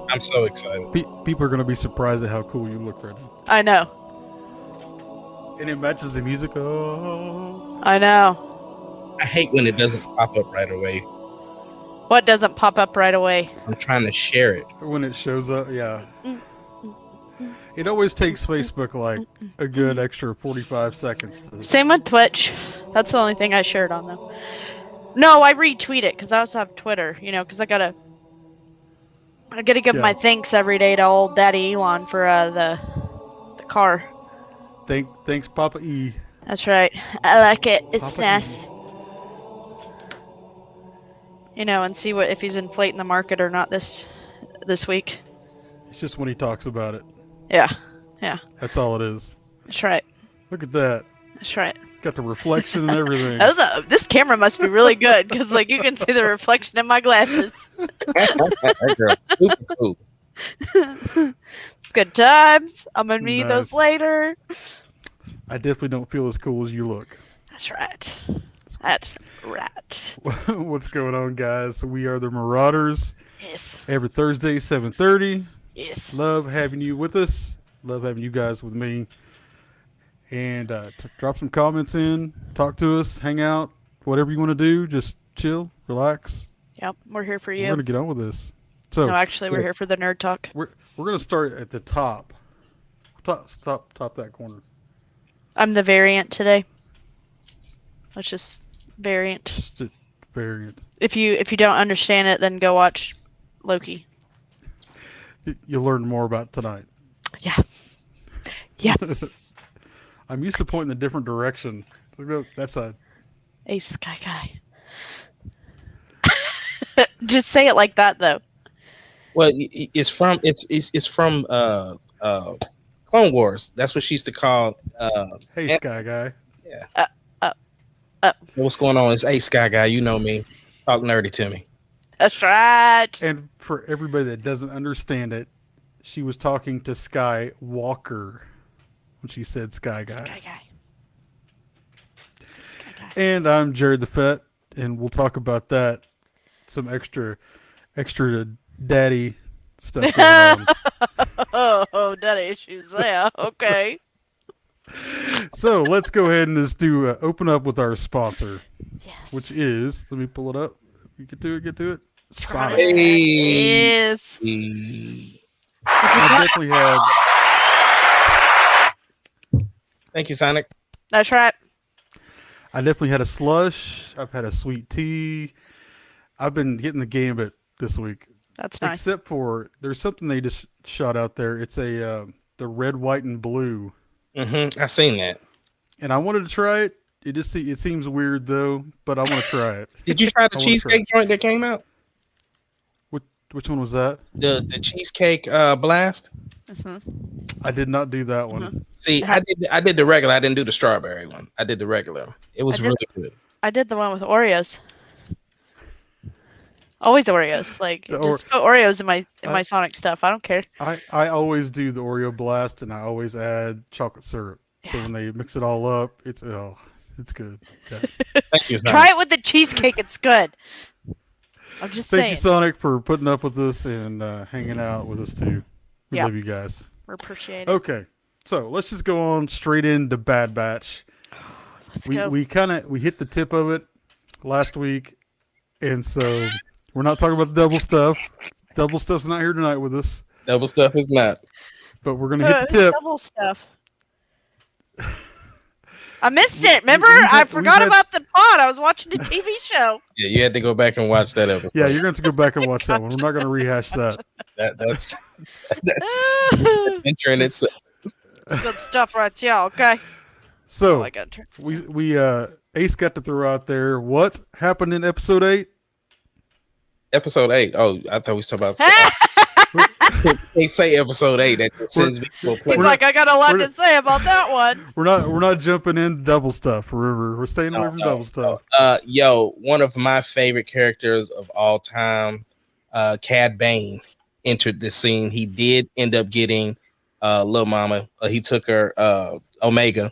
I'm so excited. People are gonna be surprised at how cool you look right now, I know. and it matches the music. Oh, I know. I hate when it doesn't pop up right away. What doesn't pop up right away? I'm trying to share it. when it shows up, yeah. Mm, mm, mm, It always takes mm, Facebook like mm, mm, a good mm. extra 45 seconds to. Same with Twitch. That's the only thing I shared on them. No, I retweet it because I also have Twitter. Because I gotta give my thanks every day to old Daddy Elon for the car. Thanks, Papa E. That's right. I like it. It's Papa nice. E. And see if he's inflating the market or not this week. It's just when he talks about it. Yeah. That's all it is. That's right. Look at that. That's right. Got the reflection and everything. This camera must be really good because you can see the reflection in my glasses. That girl, super cool. It's good times. I'm gonna need those later. I definitely don't feel as cool as you look. That's right. That's right. What's going on, guys? We are the Marauders. Yes. Every Thursday, 7:30. Yes. Love having you with us. Love having you guys with me. And drop some comments in. Talk to us. Hang out. Whatever you want to do. Just chill. Relax. Yep. We're here for you. We're going to get on with this. So, no, actually, we're here for the nerd talk. We're going to start at the top. Top that corner. I'm the variant today. Let's just variant. Just variant. If you don't understand it, then go watch Loki. You'll learn more about tonight. Yeah. Yeah. I'm used to pointing a different direction. Look, that side. Ace Sky Guy. Just say it like that, though. Well, it's from Clone Wars. That's what she used to call. Hey, Sky Guy. Yeah. What's going on? It's Ace Sky Guy. You know me. Talk nerdy to me. That's right. And for everybody that doesn't understand it, she was talking to Sky Walker when she said Sky Guy. Sky Guy. And I'm Jared the Fett, and we'll talk about that. Some extra daddy stuff going on. Oh, daddy issues there. Okay. So let's go ahead and just do open up with our sponsor, yes. Which is, let me pull it up. You get to it. Sonic. Yes. I definitely had. Thank you, Sonic. That's right. I definitely had a slush. I've had a sweet tea. I've been getting the gambit this week. That's nice. Except for there's something they just shot out there. It's the red, white, and blue. Mm-hmm. I seen that. And I wanted to try it. It seems weird though, but I want to try it. Did you try the cheesecake joint that came out? Which one was that? The cheesecake blast. Mm-hmm. I did not do that one. Mm-hmm. See, I did the regular. I didn't do the strawberry one. I did the regular. It was really good. I did the one with Oreos. Always Oreos. Like just put Oreos in my Sonic stuff. I don't care. I always do the Oreo blast, and I always add chocolate syrup. Yeah. So when they mix it all up, it's good. Yeah. Thank you, Sonic. Try it with the cheesecake. It's good. I'm just saying. Thank you, Sonic, for putting up with us and hanging out with us too. We love you guys. We appreciate it. Okay, so let's just go on straight into Bad Batch. We hit the tip of it last week, and so we're not talking about the double stuff. Double stuff's not here tonight with us. Double stuff is not. But we're gonna hit the tip. Double stuff. I missed it. Remember, I forgot about the pod. I was watching a TV show. Yeah, you had to go back and watch that episode. Yeah, you're going to have to go back and watch that one. We're not going to rehash that. That's adventure in itself. Good stuff right here. Okay. So we Ace got to throw out there what happened in episode 8. Episode 8. Oh, I thought we were talking about. They say episode 8. That sends me to a place. He's like, I got a lot to say about that one. We're not jumping in double stuff. Remember, we're staying away from double stuff. One of my favorite characters of all time, Cad Bane, entered the scene. He did end up getting Lil Mama. He took her Omega,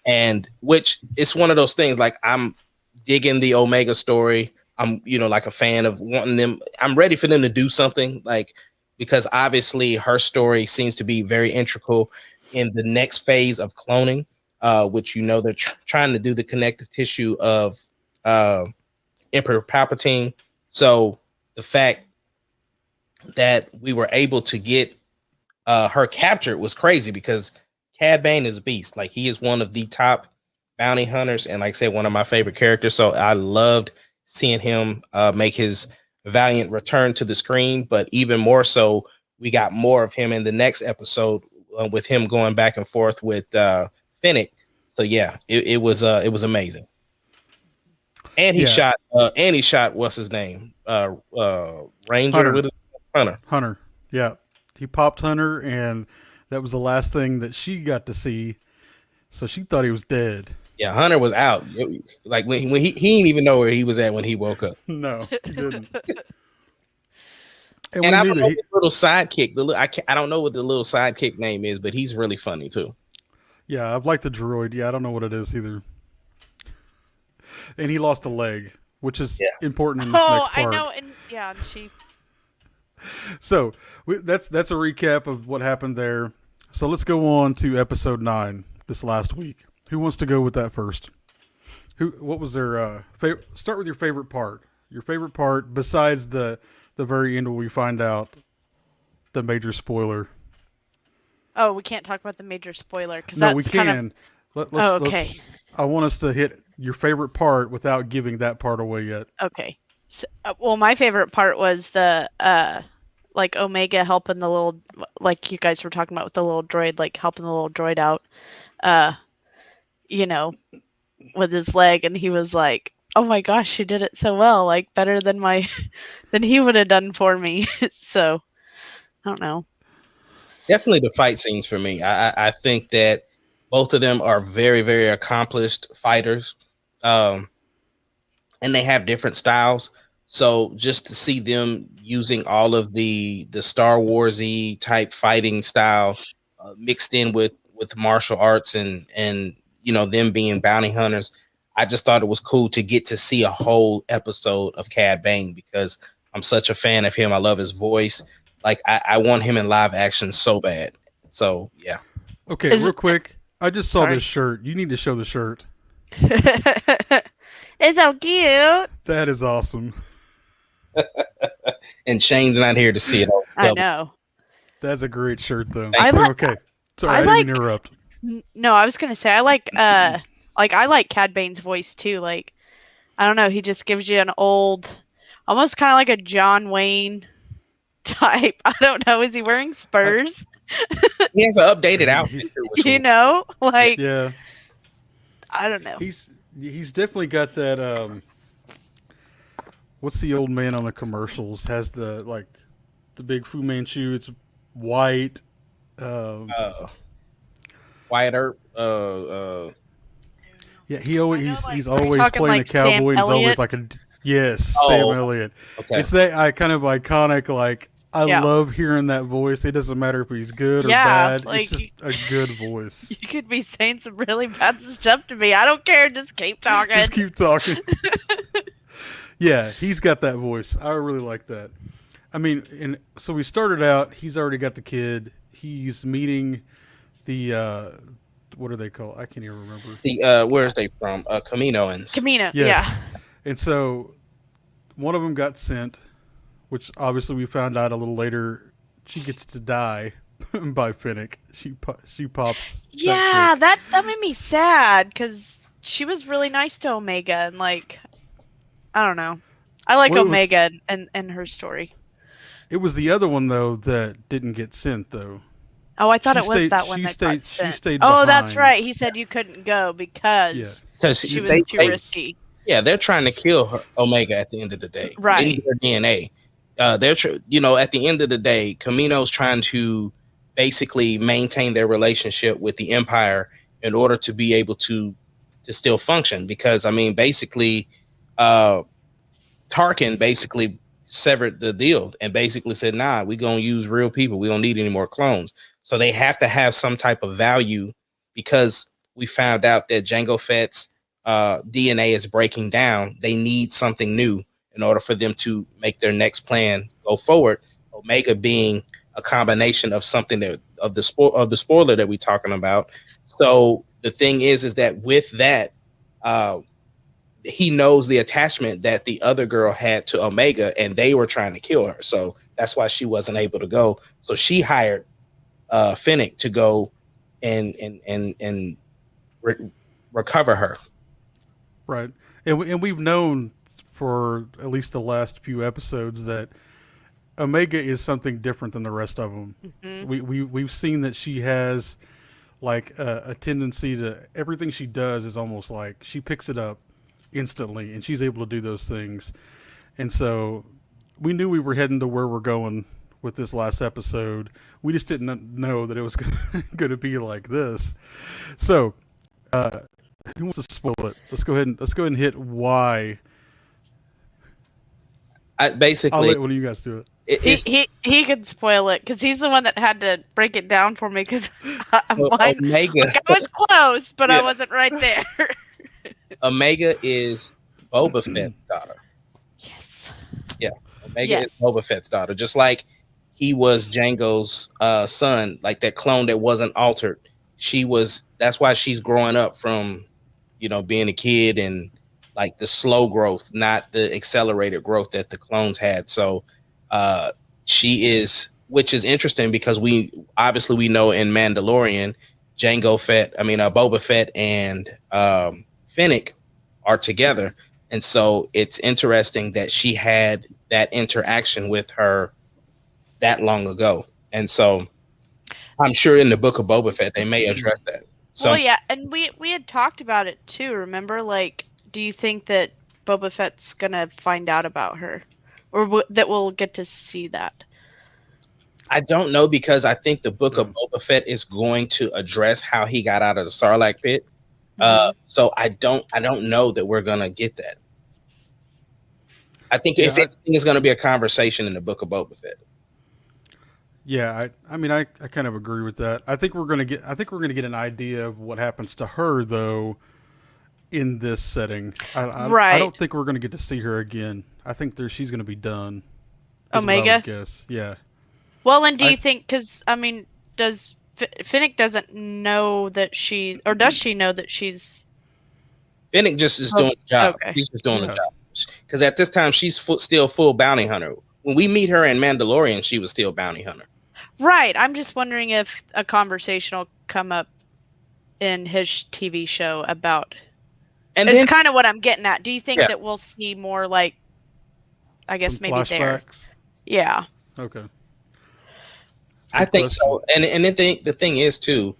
and which it's one of those things. Like I'm digging the Omega story. I'm like a fan of wanting them. I'm ready for them to do something like. because obviously her story seems to be very integral in the next phase of cloning, which they're trying to do the connective tissue of uh, Emperor Palpatine. So the fact that we were able to get her captured was crazy because Cad Bane is a beast. Like, he is one of the top bounty hunters, and like I said, one of my favorite characters. So I loved seeing him make his valiant return to the screen. But even more so, we got more of him in the next episode with him going back and forth with Fennec. So yeah, it was amazing. And he shot what's his name? Ranger Hunter. with his Hunter. Yeah. He popped Hunter, and that was the last thing that she got to see. So she thought he was dead. Yeah, Hunter was out. Like when he didn't even know where he was at when he woke up. No, he didn't. And I don't know the little sidekick. I don't know what the little sidekick name is, but he's really funny too. Yeah, I've liked the droid. Yeah, I don't know what it is either. And he lost a leg, which is important in this next part. I know, and she. So that's a recap of what happened there. So let's go on to episode 9 this last week. Who wants to go with that first? What was their start with your favorite part? Your favorite part besides the very end where we find out the major spoiler. Oh, we can't talk about the major spoiler because no, we can. Kind of... Let's. I want us to hit your favorite part without giving that part away yet. Okay. So, well, my favorite part was the like Omega helping the little, like you guys were talking about with the little droid, like helping the little droid out, with his leg, and he was like, "Oh my gosh, she did it so well, like better than than he would have done for me." So, I don't know. Definitely the fight scenes for me. I think that both of them are very, very accomplished fighters, and they have different styles. So just to see them using all of the Star Warsy type fighting style mixed in with martial arts and them being bounty hunters, I just thought it was cool to get to see a whole episode of Cad Bane because I'm such a fan of him. I love his voice. Like I want him in live action so bad. So yeah. Okay, real quick. I just saw this shirt. You need to show the shirt. It's so cute. That is awesome. And Shane's not here to see it. I know. That's a great shirt, though. Okay. Sorry, I didn't interrupt. No, I was gonna say I like I like Cad Bane's voice too. Like, I don't know, he just gives you an old, almost kind of like a John Wayne type. I don't know. Is he wearing spurs? He has an updated outfit. Yeah. I don't know. He's definitely got that. What's the old man on the commercials? Has the big Fu Manchu? It's white. Wyatt Earp. Yeah, he's always playing a cowboy. And he's always like Sam Elliott. Okay. It's that kind of iconic. Like I love hearing that voice. It doesn't matter if he's good or bad. It's just a good voice. You could be saying some really bad stuff to me. I don't care. Just keep talking. Just keep talking. Yeah, he's got that voice. I really like that. I mean, so we started out. He's already got the kid. He's meeting the what are they called? I can't even remember. The where's they from? Kaminoans. Kamino. Yes. Yeah. And so one of them got sent, which obviously we found out a little later. She gets to die by Fennec. She pops. Yeah, that made me sad because she was really nice to Omega and I don't know. I like Omega and her story. It was the other one though that didn't get sent though. Oh, I thought it was that one that got sent. She stayed behind. Oh, that's right. He said you couldn't go because she was too risky. Yeah, they're trying to kill Omega at the end of the day. Right. They need her DNA. At the end of the day, Kamino's trying to basically maintain their relationship with the Empire in order to be able to still function. Because basically, Tarkin basically severed the deal and basically said, "Nah, we're gonna use real people. We don't need any more clones." So they have to have some type of value because we found out that Jango Fett's DNA is breaking down. They need something new in order for them to make their next plan go forward. Omega being a combination of something that of the spoiler that we're talking about. So the thing is that with that, he knows the attachment that the other girl had to Omega, and they were trying to kill her. So that's why she wasn't able to go. So she hired Finnick to go and recover her. Right, and we've known for at least the last few episodes that Omega is something different than the rest of them. We've seen that she has like a tendency to everything she does is almost like she picks it up instantly, and she's able to do those things. And so we knew we were heading to where we're going with this last episode. We just didn't know that it was going to be like this. So, who wants to spoil it? Let's go ahead and hit why. I'll let one of you guys do it. He could spoil it because he's the one that had to break it down for me because Omega. I was close, but I wasn't right there. Omega is Boba Fett's daughter. Yes. Yeah, Omega is Boba Fett's daughter, just like he was Jango's son, like that clone that wasn't altered. That's why she's growing up from, being a kid and like the slow growth, not the accelerated growth that the clones had. So she is, which is interesting because we know in Mandalorian, Boba Fett and Finnick are together. And so it's interesting that she had that interaction with her that long ago. And so I'm sure in the book of Boba Fett, they may address that. Well, yeah. And we had talked about it too. Remember, like, do you think that Boba Fett's going to find out about her or that we'll get to see that? I don't know, because I think the book of Boba Fett is going to address how he got out of the Sarlacc pit. So I don't know that we're gonna get that. I think if anything is gonna be a conversation in the book of Boba Fett. Yeah, I kind of agree with that. I think we're gonna get an idea of what happens to her though in this setting. I don't think we're gonna get to see her again. I think she's gonna be done. Omega? I would guess. Yeah. Well, and do you think, because does Finnick doesn't know that or does she know that she's? Finnick just is doing the job. Okay. She's just doing the job. Because at this time, she's still full bounty hunter. When we meet her in Mandalorian, she was still bounty hunter. Right. I'm just wondering if a conversation will come up in his TV show about. And it's kind of what I'm getting at. Do you think that we'll see more, like, I guess some maybe flashbacks? There? Yeah. Okay. I think so. And the thing is too,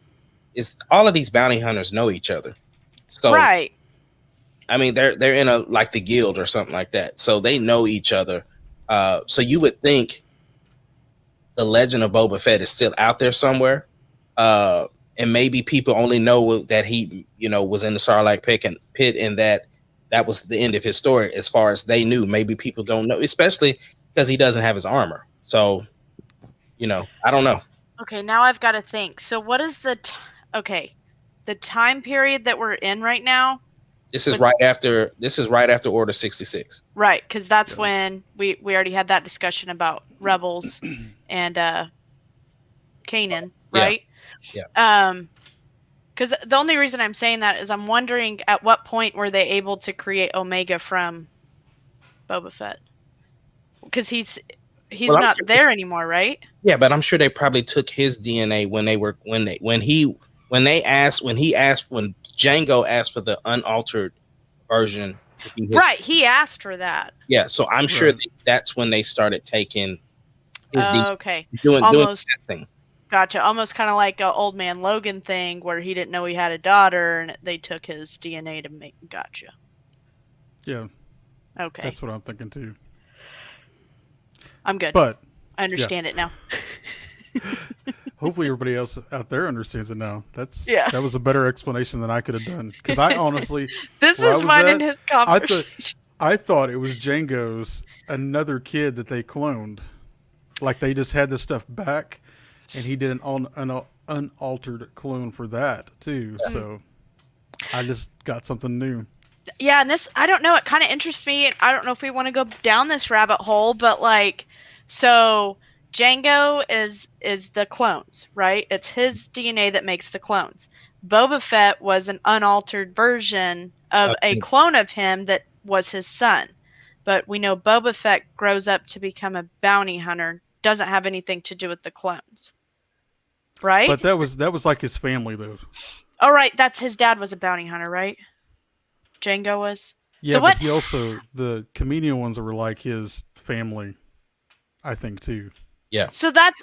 is all of these bounty hunters know each other. So right. I mean, they're in the guild or something like that. So they know each other. So you would think the legend of Boba Fett is still out there somewhere. And maybe people only know that he, was in the Sarlacc pit and that was the end of his story as far as they knew. Maybe people don't know, especially because he doesn't have his armor. So I don't know. Okay, now I've got to think. So what is the time period that we're in right now? This is right after Order 66. Right, because that's when we already had that discussion about Rebels and Kanan, right? Yeah. Because the only reason I'm saying that is I'm wondering at what point were they able to create Omega from Boba Fett? Because he's not there anymore, right? Yeah, but I'm sure they probably took his DNA when Jango asked for the unaltered version to be his. Right, he asked for that. Yeah, so I'm sure that's when they started taking his DNA. Okay. Doing testing. Gotcha. Almost kind of like an Old Man Logan thing where he didn't know he had a daughter and they took his DNA to make. Gotcha. Yeah. Okay. That's what I'm thinking too. I'm good. But I understand it now. Hopefully everybody else out there understands it now. That was a better explanation than I could have done. Because I honestly, this is mine in his conversation. I thought it was Jango's another kid that they cloned. Like they just had this stuff back, and he did an unaltered clone for that too. So I just got something new. Yeah, and this, I don't know, it kind of interests me. I don't know if we want to go down this rabbit hole, but like, so Django is the clones, right? It's his DNA that makes the clones. Boba Fett was an unaltered version of a Okay. clone of him that was his son. But we know Boba Fett grows up to become a bounty hunter, doesn't have anything to do with the clones. Right? But that was like his family though. Oh, right, that's his dad was a bounty hunter, right? Django was. Yeah, So but what? he also the comedian ones were like his family, I think too. Yeah. So that's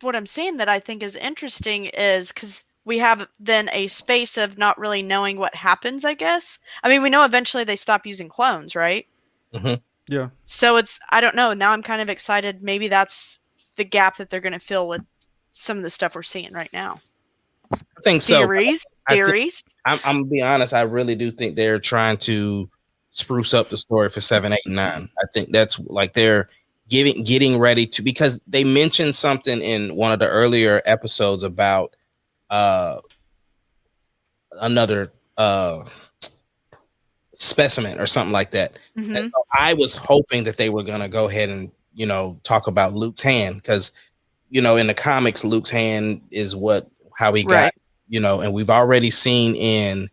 what I'm saying that I think is interesting is because we have then a space of not really knowing what happens. I guess. I mean, we know eventually they stop using clones, right? Mm-hmm. Yeah. So I don't know. Now I'm kind of excited. Maybe that's the gap that they're going to fill with some of the stuff we're seeing right now. I think so. Theories. I'm gonna be honest. I really do think they're trying to spruce up the story for 7, 8, and 9. I think that's like they're getting ready to, because they mentioned something in one of the earlier episodes about uh another specimen or something like that. Mm-hmm. And so I was hoping that they were gonna go ahead and talk about Luke's hand, because in the comics, Luke's hand is how he got, Right. and we've already seen in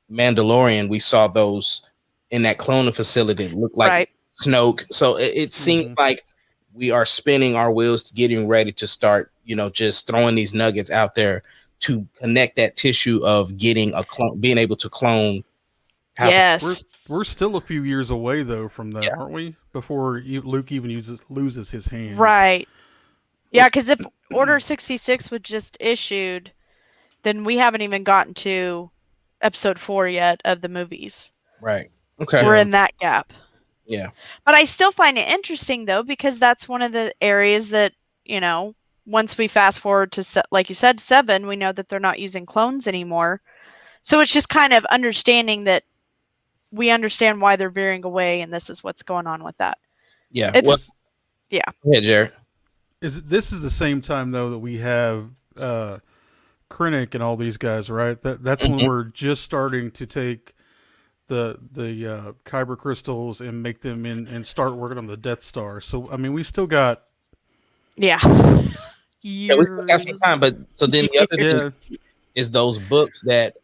Mandalorian, we saw those in that cloning facility that looked like Right. Snoke. So it seems Mhm. like we are spinning our wheels, getting ready to start, just throwing these nuggets out there to connect that tissue of getting a clone, being able to clone. Yes. We're still a few years away though from that, Yeah. aren't we? Before Luke even loses his hand. Right. Yeah, because if Order 66 was just issued, then we haven't even gotten to episode 4 yet of the movies. Right. Okay. We're Yeah. in that gap. Yeah. But I still find it interesting, though, because that's one of the areas that, once we fast forward to, like you said, 7, we know that they're not using clones anymore. So it's just kind of understanding that we understand why they're veering away, and this is what's going on with that. Yeah. Yeah. Go ahead, Jared. This is the same time though that we have Krennic and all these guys, right? That's when Mhm. we're just starting to take the kyber crystals and make them and start working on the Death Star. So I mean, we still got Yeah. Yeah, we still got some time, but so then the other thing yeah is those books that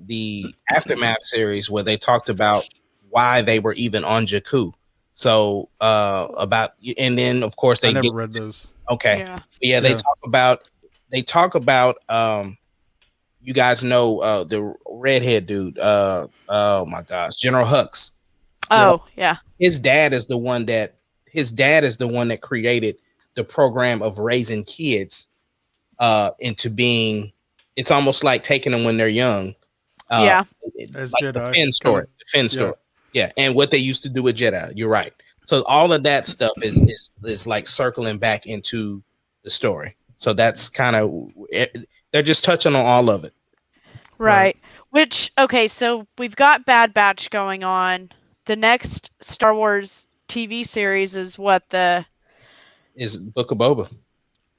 the Aftermath series, where they talked about why they were even on Jakku. So about, and then of course I they never get read those. okay. Yeah. Yeah, they Yeah. talk about you guys know the redhead dude, oh my gosh, General Hux. Oh, yeah. His dad is the one that created the program of raising kids into being, it's almost like taking them when they're young. Yeah. As Like the Jedi, Finn story. kinda, The Finn yeah. story. Yeah. And what they used to do with Jedi. You're right. So all of that stuff is like circling back into the story. So that's kind of, they're just touching on all of it. Right. Which, okay, so we've got Bad Batch going on. The next Star Wars TV series is what Is Book of Boba.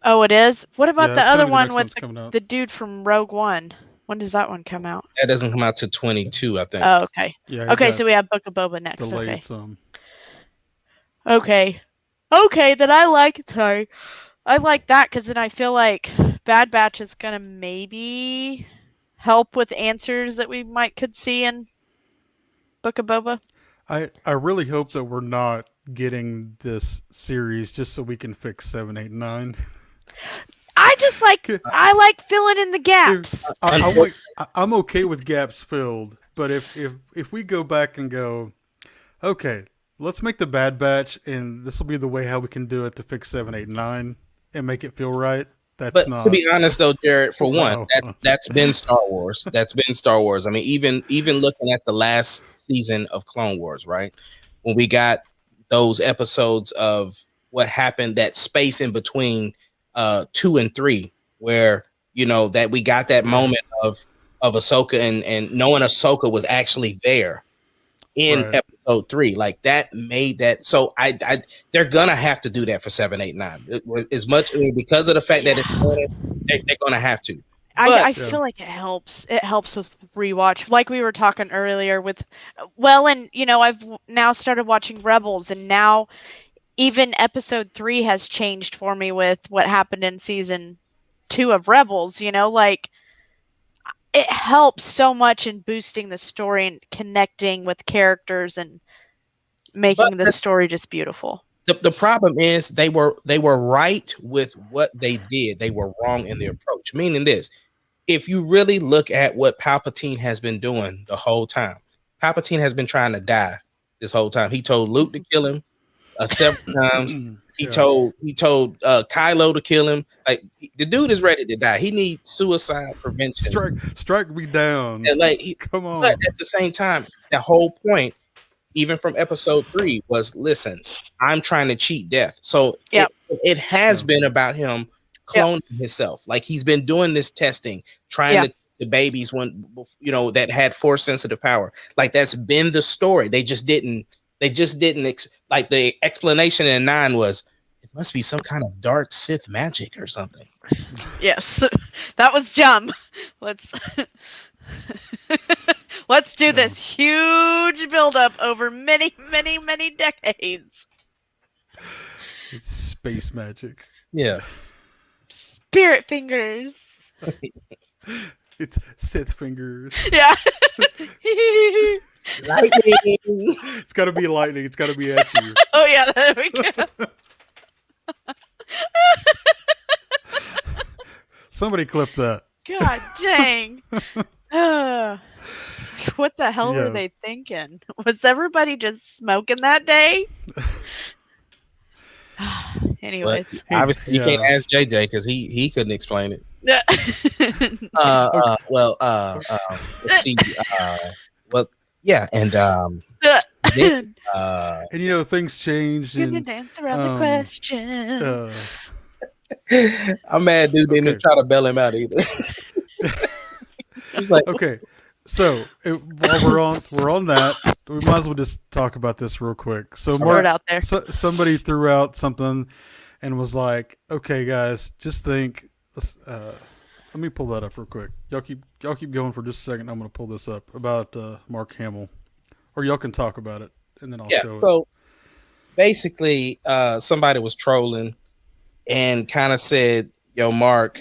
Oh, it is? What about Yeah, the that's gotta other be the one next with one's coming out. the dude from Rogue One? When does that one come out? That doesn't come out to 22, I think. Oh, okay. Yeah, it Okay, got so we have Book of Boba next. delayed Okay. some. Okay. Okay, then I like that because then I feel like Bad Batch is gonna maybe help with answers that we could see in Book of Boba. I really hope that we're not getting this series just so we can fix 7, 8, 9. I like filling in the gaps. I'm okay with gaps filled, but if we go back and go, okay, let's make the Bad Batch, and this will be the way how we can do it to fix 7, 8, 9 and make it feel right. That's But not. to be honest, though, Jared, for one, No. that's been Star Wars. That's been Star Wars. I mean, even looking at the last season of Clone Wars, right? When we got those episodes of what happened, that space in between 2 and 3, where that we got that moment of Ahsoka and knowing Ahsoka was actually there in Right. episode 3, like that made that. So I they're gonna have to do that for 7, 8, 9. As much, I mean, because of the fact that it's they're gonna have to. But I feel like it helps. It helps with rewatch, like we were talking earlier with, well, and I've now started watching Rebels, and now even episode 3 has changed for me with what happened in season 2 of Rebels, like it helps so much in boosting the story and connecting with characters and making the story just beautiful. The problem is they were right with what they did. They were wrong in their approach. Meaning this, if you really look at what Palpatine has been doing the whole time, Palpatine has been trying to die this whole time. He told Luke to kill him several times. He told Kylo to kill him. Like the dude is ready to die. He needs suicide prevention. Strike me down. And come on. But at the same time, the whole point, even from episode 3, was listen, I'm trying to cheat death. So it has been about him cloning himself. Like he's been doing this testing, trying to the babies when that had force sensitive power. Like that's been the story. They just didn't like the explanation in 9 was it must be some kind of dark Sith magic or something. Yes, that was dumb. Let's do this huge buildup over many, many, many decades. It's space magic. Yeah. Spirit fingers. It's Sith fingers. Yeah. Lightning. It's got to be lightning. It's got to be at you. Oh yeah, there we go. Somebody clip that. God dang. What the hell were they thinking? Was everybody just smoking that day? Anyways. Obviously you can't ask JJ because he couldn't explain it. Let's see. And and things changed. Gonna dance around the question. I'm mad, dude. They didn't try to bail him out either. Like, okay, so while we're on that, we might as well just talk about this real quick. So Mark, out there. Somebody threw out something and was like, "Okay, guys, just think." Let me pull that up real quick. Y'all keep going for just a second. I'm going to pull this up about Mark Hamill, or y'all can talk about it, and then I'll show it. So basically, somebody was trolling and kind of said, "Yo, Mark,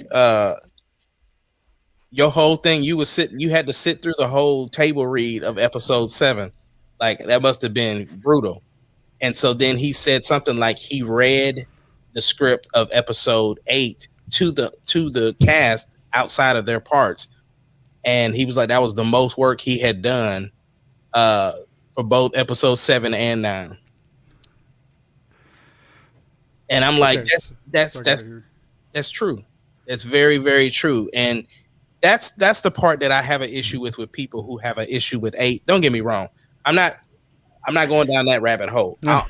your whole thing, you had to sit through the whole table read of episode 7. Like that must have been brutal." And so then he said something like he read the script of episode 8 to the cast outside of their parts, and he was like that was the most work he had done for both episode 7 and 9. And I'm like, that's true. That's very, very true. And that's the part that I have an issue with people who have an issue with 8. Don't get me wrong. I'm not going down that rabbit hole. No.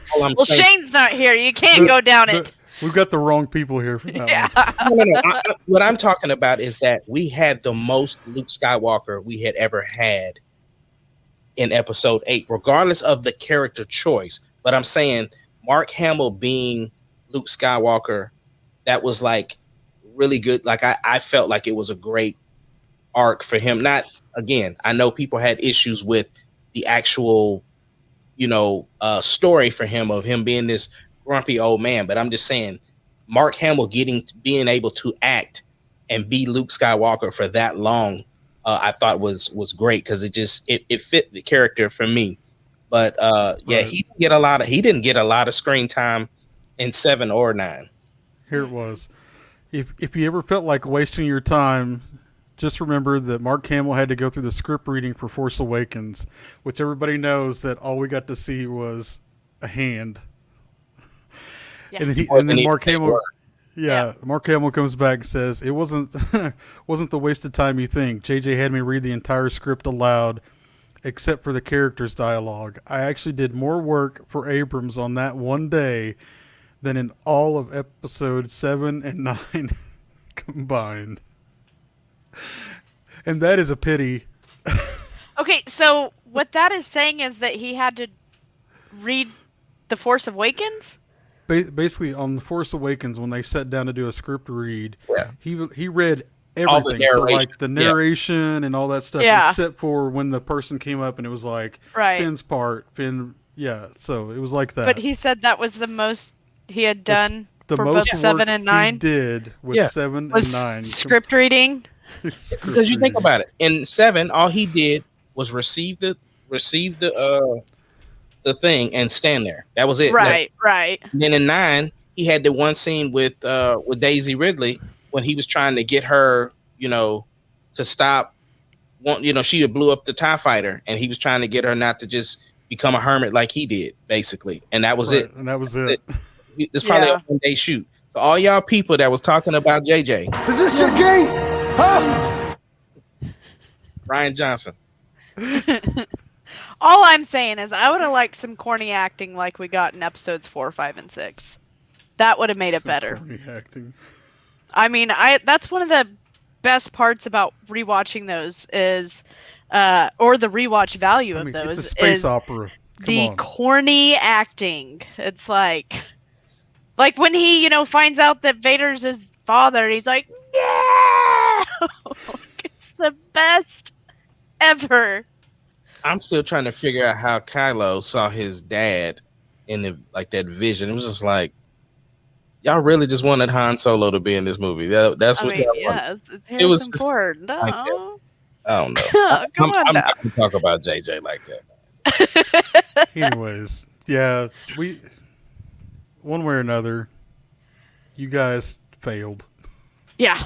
Shane's not here. You can't go down it. We've got the wrong people here for that one. No. What I'm talking about is that we had the most Luke Skywalker we had ever had in episode 8, regardless of the character choice. But I'm saying Mark Hamill being Luke Skywalker, that was like really good. Like I felt like it was a great arc for him. Not, again, I know people had issues with the actual, story for him of him being this grumpy old man, but I'm just saying Mark Hamill being able to act and be Luke Skywalker for that long, I thought was great because it fit the character for me. But he didn't get a lot of screen time in 7 or 9. Here it was. If you ever felt like wasting your time, just remember that Mark Hamill had to go through the script reading for Force Awakens, which everybody knows that all we got to see was a hand. Yeah. And then Mark Hamill, Mark Hamill comes back and says it wasn't the wasted time you think. JJ had me read the entire script aloud, except for the characters' dialogue. I actually did more work for Abrams on that one day than in all of episode 7 and 9 combined. And that is a pity. Okay, so what that is saying is that he had to read The Force Awakens? Basically, on The Force Awakens, when they sat down to do a script read, he read everything. So, like, the narration and all that stuff, except for when the person came up and it was like, Finn's part, Finn, so it was like that. But he said that was the most he had It's done the for both most 7 work and he 9 did with Yeah. 7 was and 9. script reading. Script Because you think reading. about it, in 7, all he did was receive the thing and stand there. That was it. Right, right. And then in 9, he had the one scene with Daisy Ridley when he was trying to get her, to stop. She had blew up the TIE fighter, and he was trying to get her not to just become a hermit like he did, basically. And that was it. And that was it. It's probably a one-day shoot. So all y'all people that was talking about JJ, is this your game? Huh? Ryan Johnson. All I'm saying is I would have liked some corny acting like we got in episodes 4, 5, and 6. That would have made it better. Corny acting. I mean, that's one of the best parts about rewatching those is, or the rewatch value of those. It's a space opera. The corny acting. It's like when he, finds out that Vader's his father, he's like, yeah! It's the best ever. I'm still trying to figure out how Kylo saw his dad in that vision. It was just like, y'all really just wanted Han Solo to be in this movie. That's what y'all wanted. It was Ford. No. I don't know. I'm not going to talk about JJ like that. Anyways, yeah, one way or another, you guys failed. Yeah.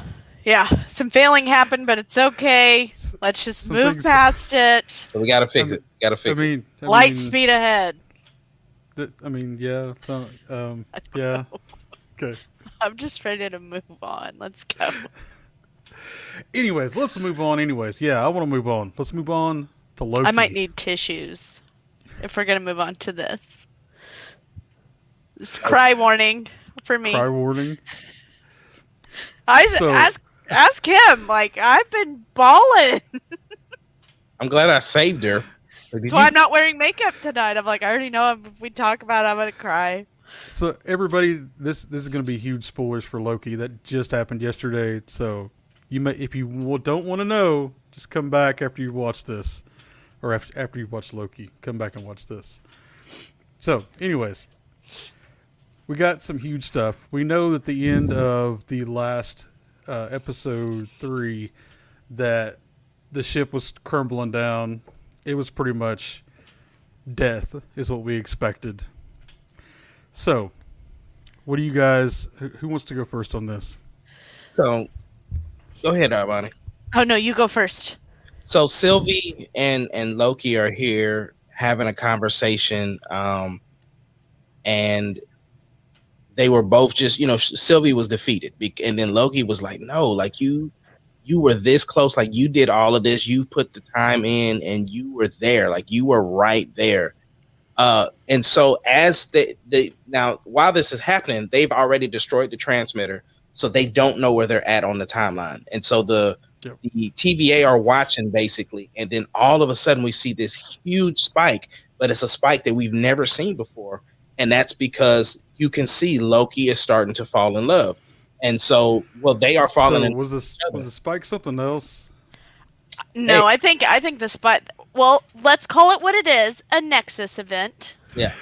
Some failing happened, but it's okay. Let's just move past it. So we got to fix it. Light speed ahead. Yeah. So, yeah. Okay. I'm just ready to move on. Let's go. Anyways, let's move on. Yeah, I want to move on. Let's move on to Loki. I might need tissues if we're gonna move on to this. Just cry warning for me. Cry warning. Ask him. Like, I've been bawling. I'm glad I saved her. That's why I'm not wearing makeup tonight. I'm like, I already know if we talk about it, I'm gonna cry. So everybody, this is going to be huge spoilers for Loki that just happened yesterday. So if you don't want to know, just come back after you watch this, or after you watch Loki, come back and watch this. So, anyways, we got some huge stuff. We know at the end of the last episode 3 that the ship was crumbling down. It was pretty much death, is what we expected. So, what do you guys? Who wants to go first on this? So, go ahead, Arbani. Oh no, you go first. So Sylvie and Loki are here having a conversation, and they were both just, Sylvie was defeated, and then Loki was like, "No, like you were this close, like you did all of this, you put the time in, and you were there, like you were right there." And so as now, while this is happening, they've already destroyed the transmitter, so they don't know where they're at on the timeline. And so the TVA are watching basically, and then all of a sudden we see this huge spike, but it's a spike that we've never seen before. And that's because you can see Loki is starting to fall in love. And so, they are falling in love. Was the spike something else? No, I think the spike. Well, let's call it what it is: a Nexus event. Yeah,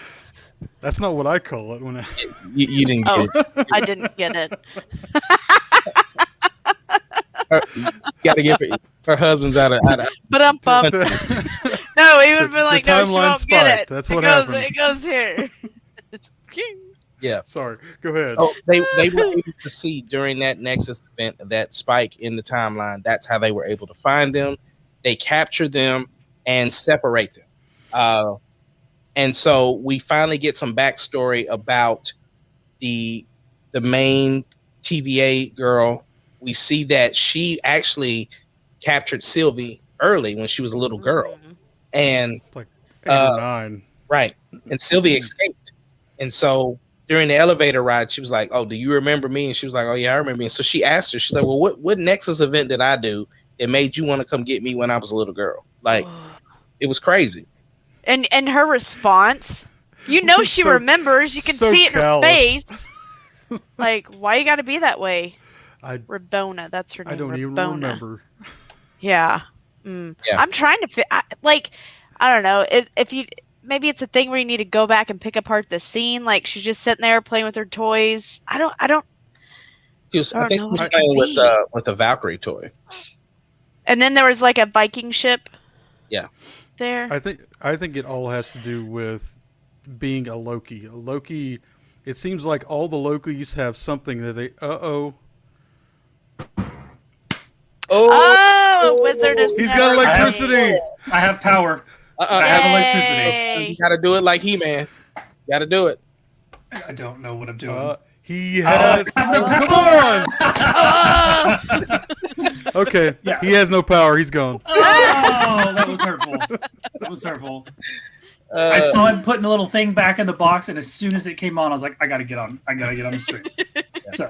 that's not what I call it. When you didn't get it. I didn't get it. You gotta give her husband's out of. But I'm pumped. No, he would have been like, "No, she won't get it." That's what happened. It goes here. Yeah. Sorry. Go ahead. Oh, they were able to see during that Nexus event, that spike in the timeline. That's how they were able to find them. They capture them and separate them. And so we finally get some backstory about the main TVA girl. We see that she actually captured Sylvie early when she was a little girl, and like 8 or 9, right? And Sylvie escaped, and so during the elevator ride, she was like, "Oh, do you remember me?" And she was like, "Oh yeah, I remember me." And so she asked her, she's like, "Well, what Nexus event did I do that made you want to come get me when I was a little girl?" Like, it was crazy. And her response, she remembers. You can see it in her face. Like, why you got to be that way? Rabona, that's her name. I don't even remember. Yeah. Yeah. I'm trying to I don't know. maybe it's a thing where you need to go back and pick apart the scene. Like she's just sitting there playing with her toys. I don't I think she was playing with the Valkyrie toy. And then there was like a Viking ship. Yeah. There. I think it all has to do with being a Loki. A Loki. It seems like all the Lokis have something that they. Oh, Wizard is. He's got electricity. I have power. I have electricity. You gotta do it like He-Man. You gotta do it. I don't know what I'm doing. He has. Come on. Okay. Yeah. He has no power. He's gone. Oh, that was hurtful. That was hurtful. I saw him putting the little thing back in the box, and as soon as it came on, I was like, I gotta get on the stream. So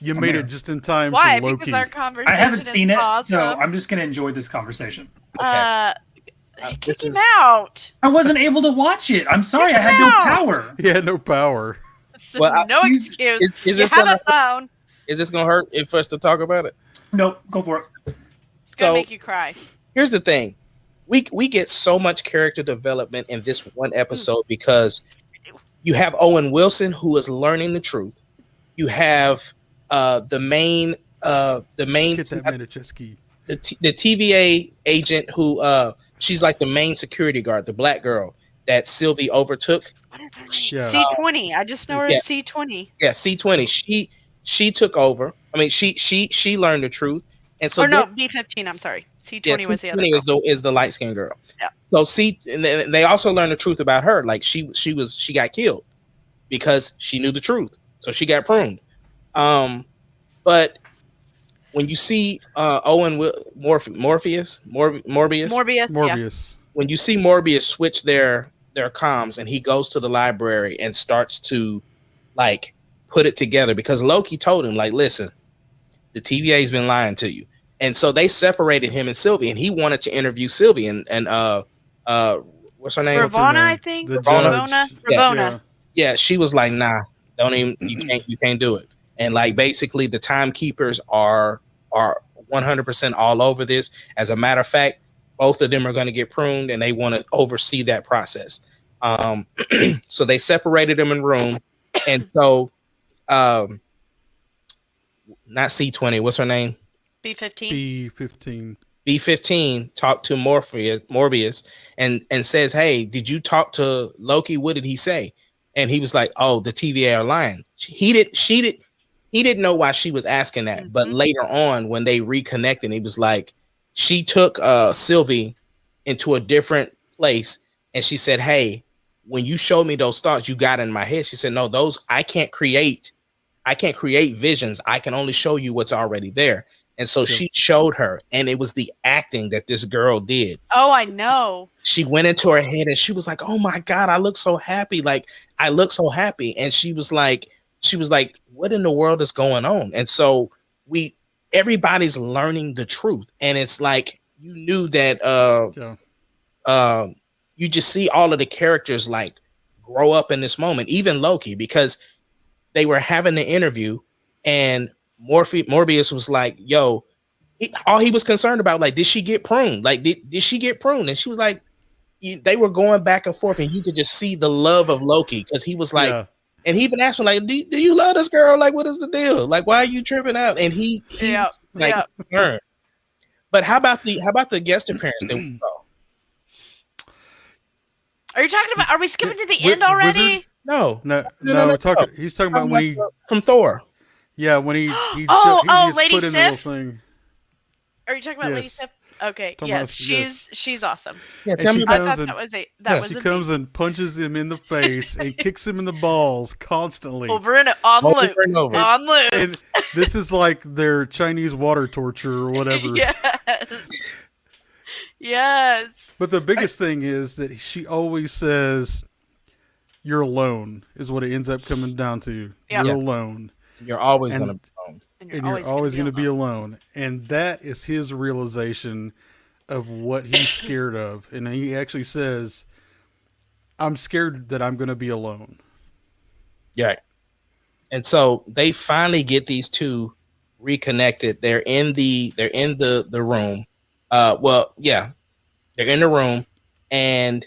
you made it just in time for Loki. Because our conversation I haven't seen it, awesome. so I'm just gonna enjoy this conversation. Okay. Kick him out. I wasn't able to watch it. I'm sorry, I had no power. He had no power. So no excuse. Is this a phone. Is this gonna hurt for us to talk about it? Nope, go for it. It's gonna make you cry. Here's the thing. We get so much character development in this one episode because you have Owen Wilson who is learning the truth. You have the main the TVA agent who she's like the main security guard, the black girl that Sylvie overtook. What is her name? C20. I just know her as C20. Yeah, C20. She took over. I mean, she learned the truth, and so B15. I'm sorry. C20 was the other. C20 is the light skinned girl. Yeah. So and they also learned the truth about her. Like she got killed because she knew the truth, so she got pruned. But when you see Morbius, when you see Morbius switch their comms and he goes to the library and starts to like put it together because Loki told him like, listen, the TVA's been lying to you. And so they separated him and Sylvie, and he wanted to interview Sylvie and what's her name? Ravonna, I think. Ravonna. Yeah, she was like, nah, don't even you can't do it. And like basically the timekeepers are 100% all over this. As a matter of fact, both of them are going to get pruned and they want to oversee that process. So they separated them in rooms. And so not C20, what's her name? B15. B15 talked to Morbius and says, hey, did you talk to Loki? What did he say? And he was like, oh, the TVA are lying. He didn't know why she was asking that. Mm-hmm. But later on, when they reconnected, he was like, she took Sylvie into a different place. And she said, hey, when you showed me those thoughts you got in my head, she said, no, those I can't create visions. I can only show you what's already there. And so she showed her, and it was the acting that this girl did. Oh, I know. She went into her head and she was like, oh my God, I look so happy. Like, I look so happy. And she was like, what in the world is going on? And so everybody's learning the truth. And it's like, you knew that, you just see all of the characters like grow up in this moment, even Loki, because they were having the interview and Morbius was like, yo, all he was concerned about, like, did she get pruned? Like, did she get pruned? And she was like, they were going back and forth, and you could just see the love of Loki because he was like, and he even asked him, like, do you love this girl? Like, what is the deal? Like, why are you tripping out? And he concerned. But how about the guest appearance that we saw? Are you talking about? Are we skipping to the end already? Wizard? No. We're talking. He's talking about when he from Thor. Yeah, when he Lady put in the little Sif? thing. Are you talking about Lady Sif? Okay, yes, she's awesome. Yeah, tell me I thought that was she comes and punches him in the face and kicks him in the balls constantly. Over and over. On loop. And this is like their Chinese water torture or whatever. Yes. But the biggest thing is that she always says, you're alone, is what it ends up coming down to. Yep. You're alone. You're always going to be alone. And you're always going to be alone. And that is his realization of what he's scared of. And he actually says, I'm scared that I'm going to be alone. Yeah. And so they finally get these two reconnected. They're in the room. They're in the room, and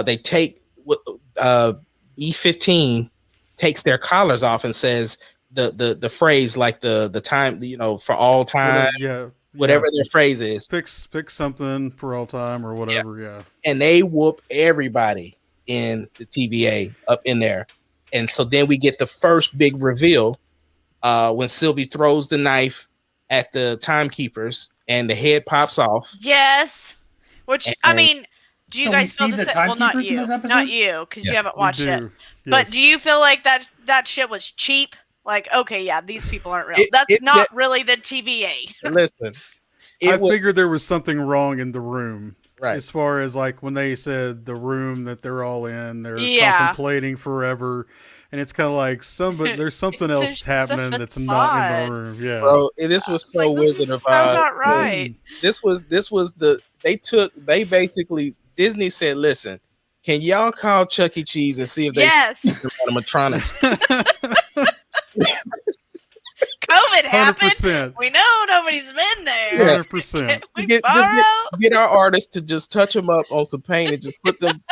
they take B-15 takes their collars off and says the phrase like the time, for all time, whatever their phrase is. Fix something for all time or whatever. Yeah. And they whoop everybody in the TVA up in there. And so then we get the first big reveal when Sylvie throws the knife at the timekeepers and the head pops off. Yes. Which, I mean, do you guys see the timekeepers in this episode? Not you, because you haven't watched it. Yes. But do you feel like that shit was cheap? Like, okay, yeah, these people aren't real. That's not really the TVA. Listen. I figured there was something wrong in the room. Right. As far as like when they said the room that they're all in, they're contemplating forever. And it's kind of like there's something else happening that's not in the room. Yeah. Bro, this was so Wizard of Oz. Not right. This was basically Disney said, listen, can y'all call Chuck E. Cheese and see if they animatronics? COVID happened. 100%. We know nobody's been there. 100%. Get our artists to just touch them up on some paint and just put them.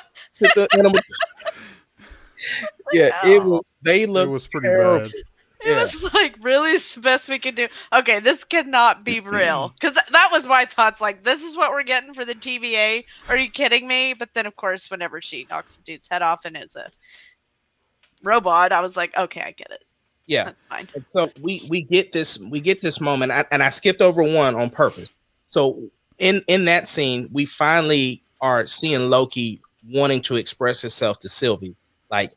It was. They looked. It was pretty bad. It was like really the best we could do. Okay, this cannot be real, because that was my thoughts. Like, this is what we're getting for the TVA. Are you kidding me? But then, of course, whenever she knocks the dude's head off and it's a robot, I was like, okay, I get it. Yeah. That's fine. And so we get this moment, and I skipped over one on purpose. So in that scene, we finally are seeing Loki wanting to express himself to Sylvie, like,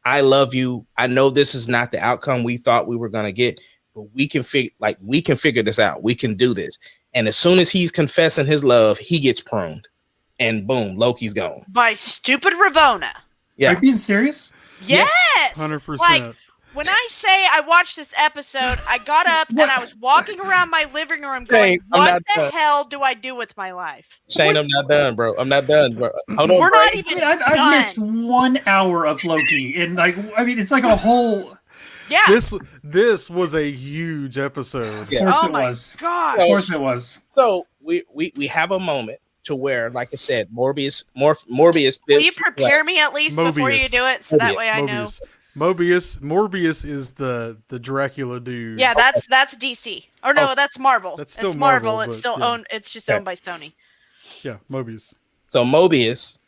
I love you. I know this is not the outcome we thought we were gonna get, but we can figure this out. We can do this. And as soon as he's confessing his love, he gets pruned, and boom, Loki's gone by stupid Ravonna. Yeah. Are you being serious? Yes. 100%. Like, when I say I watched this episode, I got up and I was walking around my living room going, what the hell do I do with my life? Shane, I'm not done, bro. I'm not done, bro. Hold on. We're not even I've missed 1 hour of Loki. And, like, I mean, it's like a whole... Yeah. This was a huge episode. Yeah. Of course it was. God. Of course it was. So we have a moment to where, like I said, Morbius. Will you prepare me at least before you do it, so that way I know? Morbius is the Dracula dude. Yeah, that's DC. Or no, that's Marvel. That's still Marvel. It's still owned. It's just owned by Sony. Yeah, Mobius. So Mobius,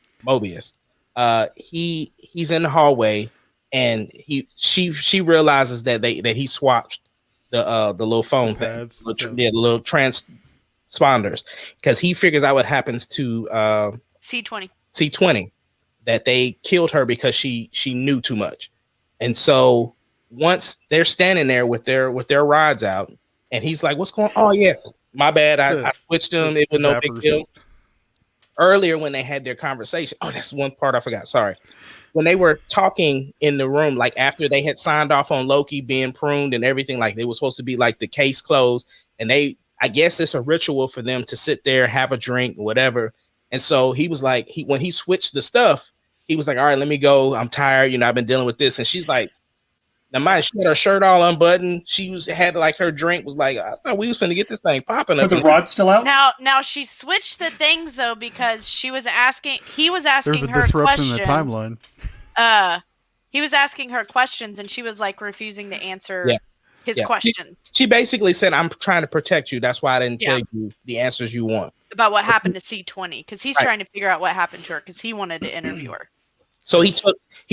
he's in the hallway, and she realizes that he swapped the little phone thing, the little transponders, because he figures out what happens to C20, that they killed her because she knew too much. And so once they're standing there with their rods out, and he's like, "What's going on?" Oh yeah, my bad. I switched them. It was no big deal. Earlier when they had their conversation, that's one part I forgot. Sorry. When they were talking in the room, like after they had signed off on Loki being pruned and everything, like they were supposed to be like the case closed, and I guess it's a ritual for them to sit there, have a drink, whatever. And so he was like, when he switched the stuff, he was like, all right, let me go. I'm tired. I've been dealing with this. And she's like, now mind, she had her shirt all unbuttoned. She had like her drink was like, I thought we was finna get this thing popping up. With the rod still out? Now she switched the things though, because he was asking There's a her disruption questions. in the timeline. He was asking her questions and she was like refusing to answer his questions. She basically said, I'm trying to protect you. That's why I didn't tell you the answers you want. About what happened to C20, because he's trying to figure out what happened to her, because he wanted to interview her. So he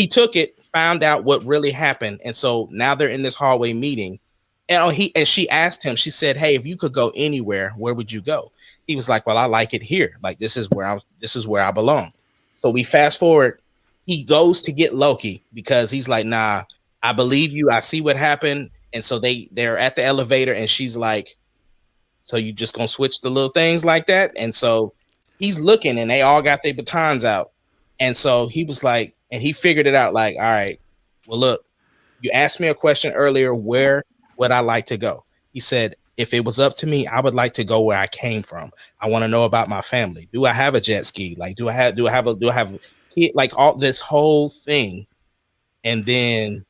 took it, found out what really happened, and so now they're in this hallway meeting, and she asked him. She said, "Hey, if you could go anywhere, where would you go?" He was like, "Well, I like it here. Like this is where I belong." So we fast forward. He goes to get Loki because he's like, "Nah, I believe you. I see what happened." And so they're at the elevator, and she's like, "So you just gonna switch the little things like that?" And so he's looking, and they all got their batons out. And so he was like, and he figured it out like, all right, well, look, you asked me a question earlier, where would I like to go? He said, if it was up to me, I would like to go where I came from. I want to know about my family. Do I have a jet ski? Like, do I have a kid? Like all this whole thing. And then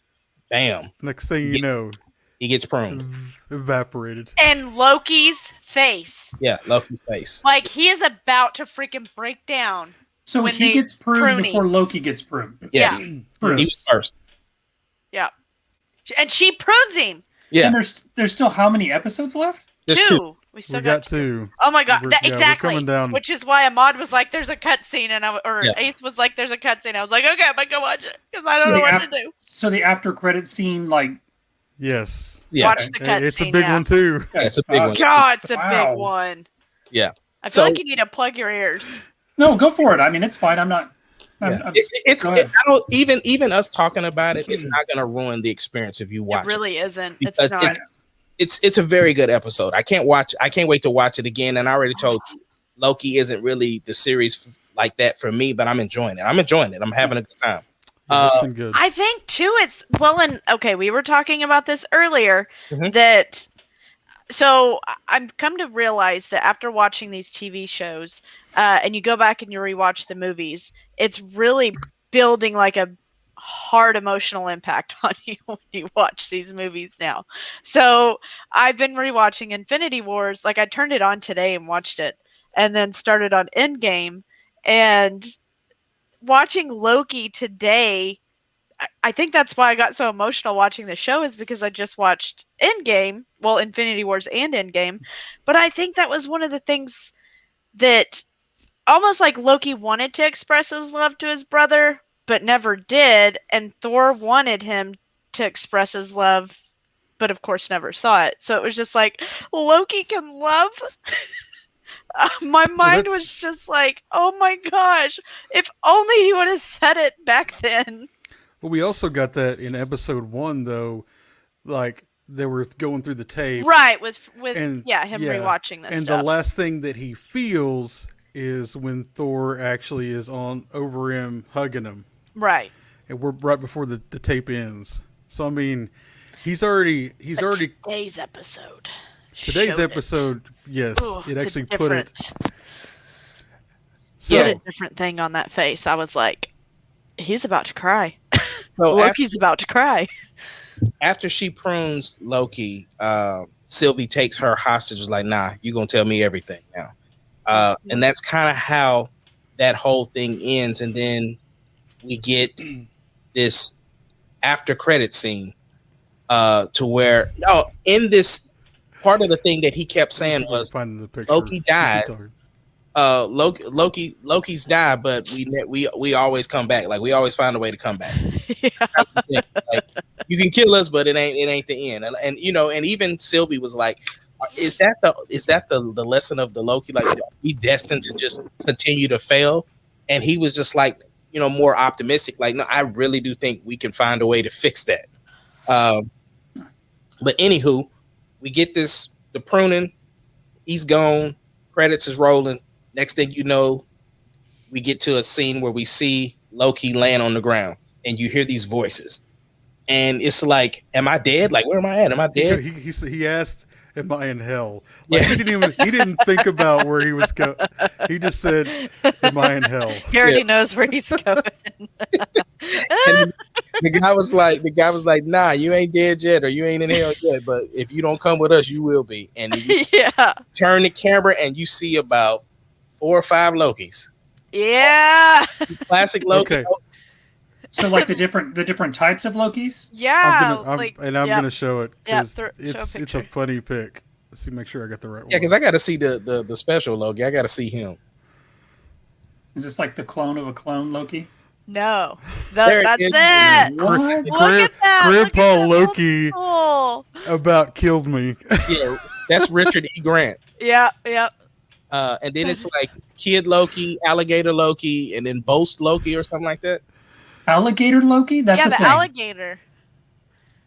bam. Next thing you know, he gets pruned. Evaporated. And Loki's face. Yeah, Loki's face. Like he is about to freaking break down. So when he they gets pruned prune before him. Loki gets pruned. Yes. Yeah. He was Yes. first. Yeah. And she prunes him. Yeah. And there's still how many episodes left? There's two. We We still got two. Oh my god! We're Exactly. coming down. Which is why Ahmad was like, "There's a cutscene," and Yeah. Ace was like, "There's a cutscene." I was like, "Okay, I'm gonna go watch it because I don't So know the what to do." So the after credit scene, like, Yes. Yeah. Watch the cutscene. It's a big one too. Yeah, it's a big one. God, it's a Wow. big one. Yeah. I feel So- like you need to plug your ears. no, go for it. I mean, it's fine. I'm not. Yeah. I'm It's go ahead. I don't even us talking about it. It's not going to ruin the experience if you watch It really isn't. because It's not. it's a very good episode. I can't wait to watch it again. And I already told you, Loki isn't really the series like that for me, but I'm enjoying it. I'm having a good time. It's been good. I think too. It's and okay. We were talking about this earlier Mhm. that. So I've come to realize that after watching these TV shows, and you go back and you rewatch the movies, it's really building like a hard emotional impact on you when you watch these movies now. So I've been rewatching Infinity Wars. Like I turned it on today and watched it, and then started on Endgame, and watching Loki today. I think that's why I got so emotional watching the show is because I just watched Endgame, well, Infinity Wars and Endgame, but I think that was one of the things that almost like Loki wanted to express his love to his brother, but never did, and Thor wanted him to express his love, but of course never saw it. So it was just like, Loki can love? My mind was just like, oh my gosh, if only he would have said it back then. Well, we also got that in episode 1, though. Like they were going through the tape, right? With him rewatching this. And stuff. the last thing that he feels is when Thor actually is over him, hugging him. Right. And we're right before the tape ends. So I mean, he's already today's episode. Yes, Ooh, it actually put it. So a different thing on that face. I was like, he's about to cry. So Loki's about to cry. After she prunes Loki, Sylvie takes her hostage. Was like, nah, you're gonna tell me everything now. And that's kind of how that whole thing ends. And then we get this after credit scene to where in this part of the thing that he kept saying was Loki dies. Loki's died, but we always come back. Like we always find a way to come back. Yeah. Like, you can kill us, but it ain't the end. And you know, and even Sylvie was like, "Is that the lesson of the Loki? Like, we destined to just continue to fail?" And he was just like, you know, more optimistic. Like, no, I really do think we can find a way to fix that. But anywho, we get the pruning. He's gone. Credits is rolling. Next thing you know, we get to a scene where we see Loki laying on the ground, and you hear these voices, and it's like, "Am I dead? Like, where am I at? Am I dead?" He asked, "Am I in hell?" Like he didn't think about where he was going. He just said, "Am I in hell?" He already knows where he's going. And the guy was like, "Nah, you ain't dead yet, or you ain't in hell yet. But if you don't come with us, you will be." And you turn the camera, and you see about 4 or 5 Lokis. Yeah. Classic Loki. Okay. So like the different types of Lokis? Yeah. I'm gonna show it because it's a funny pic. Let's see, make sure I got the right one. Yeah, because I got to see the special Loki. I got to see him. Is this like the clone of a clone Loki? No, that's it. What? Look at that. Grandpa Loki cool. about killed me. Yeah, that's Richard E. Grant. Yeah. And then it's like Kid Loki, Alligator Loki, and then Boast Loki or something like that. Alligator Loki? That's the thing. alligator.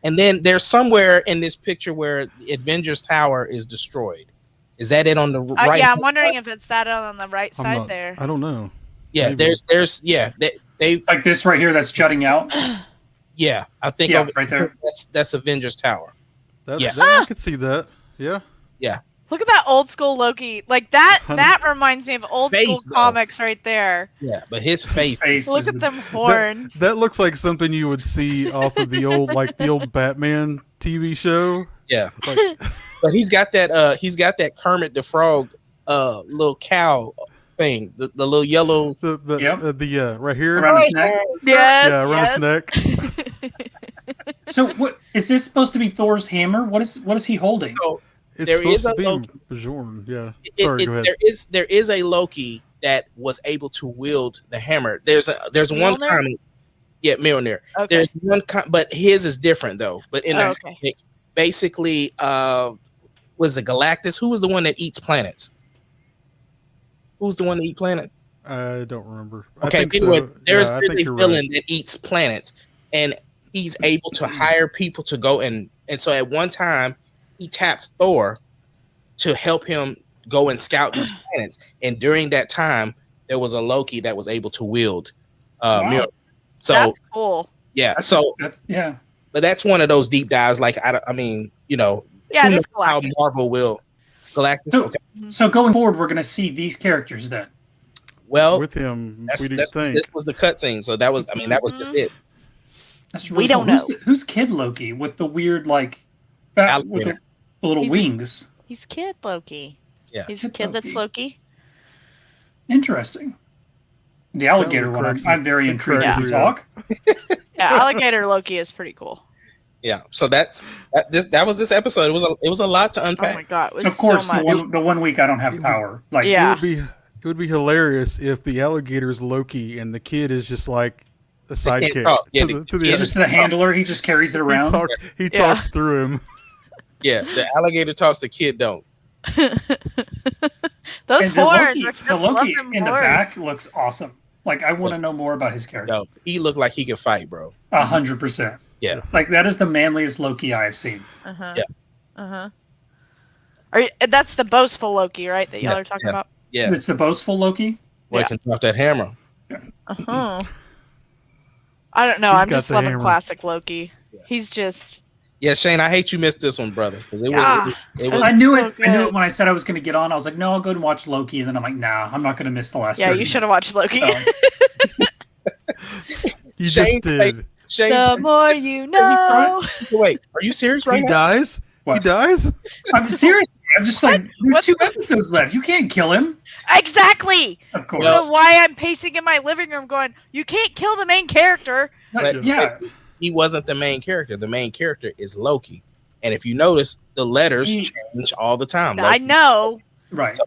And then there's somewhere in this picture where the Avengers Tower is destroyed. Is that it on the right? Yeah, I'm wondering if it's that on the right side there. I don't know. Yeah, Maybe. there's they like this right here that's jutting out. Yeah, I think right there. That's Avengers Tower. I could see that. Yeah. Look at that old school Loki. Like that reminds me of old school comics right there. Yeah, but his face. Look at them horns. That looks like something you would see off of the old Batman TV show. Yeah. But he's got that Kermit the Frog little cow thing, the little yellow. The right here around his neck. Yes. Yeah, around his neck. So what is this supposed to be Thor's hammer? What is he holding? So It's there is supposed a to Loki. be Bjorn. Yeah. Sorry, go ahead. There is a Loki that was able to wield the hammer. There's one Mjolnir? comic. Yeah, Mjolnir. Okay. There's one, but his is different though. But in the comic, basically, was it Galactus? Who was the one that eats planets? Who's the one that eats planets? I don't remember. Okay, I think anyway, so. there's I a think you're villain right. that eats planets, and he's able to hire people to go and so at one time he tapped Thor to help him go and scout these planets, and during that time there was a Loki that was able to wield Mjolnir. So that's cool. Yeah, yeah. But that's one of those deep dives. Like I mean, you know, Yeah, who it knows is how Galactus. Marvel will Galactus. So, Okay, so going forward, we're going to see these characters then. well, With him, that's, we didn't that's think. This was the cutscene, so that was. I mean, that was just it. That's really We don't cool. know. Who's Kid Loki with the weird like bat with Alligator. the little He's- wings? He's Kid Loki. Yeah. He's the kid that's Loki. Interesting. The alligator That one, cracks I'm me. very It intrigued cracks to me talk. Yeah, alligator Loki is pretty cool. Yeah. So that was this episode. It was a lot to Oh unpack. my god, it was Of course, so much. the one week I don't have power. Like, Yeah. It would be hilarious if the alligator's Loki and the kid is just like a sidekick talk. Yeah, to the the he's other. just the handler. He just carries it around. He talks through him. Yeah, the alligator talks, the kid don't. Those And the horns, Loki, I just the love Loki them in the horns. back looks awesome. Like, I want to know more about his character. No, he looked like he could fight, bro. 100%. Yeah. Like, that is the manliest Loki I have seen. Uh-huh. Yeah. Uh-huh. That's the boastful Loki, right? That y'all Yeah, are talking yeah. about? Yeah, It's the boastful Loki. boy can drop that hammer. Uh-huh. I don't know. He's I'm got just the loving hammer. classic Loki. He's just... Yeah, Shane, I hate you missed this one, brother. Because it was, Ah, it was I knew so it. I knew good. it when I said I was going to get on. I was like, no, I'll go and watch Loki. And then I'm like, nah, I'm not going to miss the last. Yeah, 30 you should have watched Loki. minutes. You Shane, just did. Shane, The more you know. wait, are you serious right He now? dies. What? He dies. I'm serious. I'm just like, there's 2 episodes left. You can't kill him. Exactly. Of course. I don't know why I'm pacing in my living room going, you can't kill the main character. But yeah. he wasn't the main character. The main character is Loki. And if you notice, the letters change all the time. I know. Right. So-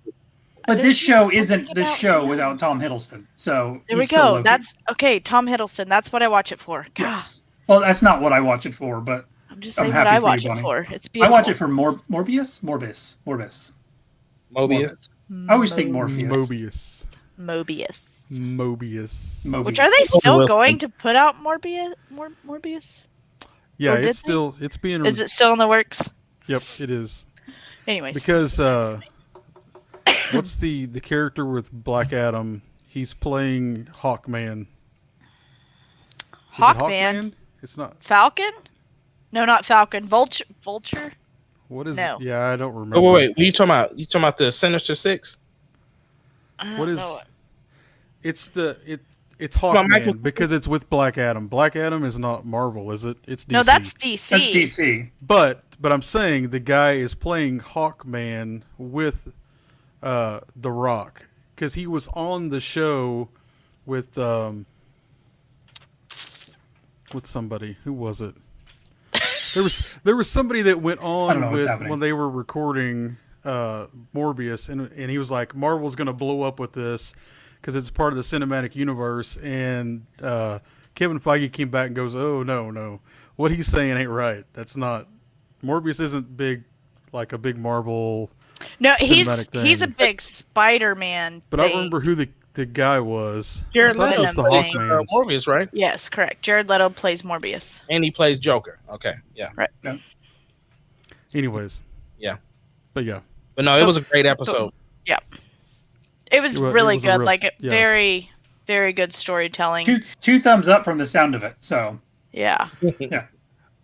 But this show isn't Think this about show him. without Tom Hiddleston. So There we he's still go. Loki. That's okay. Tom Hiddleston. That's what I watch it for. God, yes. Well, that's not what I watch it for, but I'm just I'm saying what happy I for you, watch it Bonnie. for. It's I beautiful. watch it for Morbius. Mobius. I always think Morpheus. Mobius. Which are they still going to put out Morbius? Yeah, Or did it's still it's being. Is it still in the works? Yep, it is. Anyways, Because what's the character with Black Adam? He's playing Hawkman. Is it Hawkman, It's not. Falcon? No, not Falcon. Vulture. What is? No. Yeah, I don't remember. Oh, wait. What are you talking about? You talking about the Sinister Six? I don't What is? know. It's it's on, Michael. Hawkman because it's with Black Adam. Black Adam is not Marvel, is it? It's DC. No, that's DC. That's DC. But I'm saying the guy is playing Hawkman with The Rock because he was on the show with somebody. Who was it? There was somebody that went I don't know on what's with happening. when they were recording Morbius, and he was like, Marvel's gonna blow up with this because it's part of the cinematic universe. And Kevin Feige came back and goes, "Oh no, what he's saying ain't right. That's not Morbius isn't big like a big Marvel." No, cinematic he's a thing. big Spider-Man. But I remember who the guy was. Jared I thought it was the Leto Plays, thing. Hawkman. Morbius, right? Yes, correct. Jared Leto plays Morbius. And he plays Joker. Okay, yeah. Right. Anyways. Yeah. But yeah. But no, it was a great episode. Yeah. It was It was really a good. real- Like yeah. very, very good storytelling. Two thumbs up from the sound of it. So Yeah.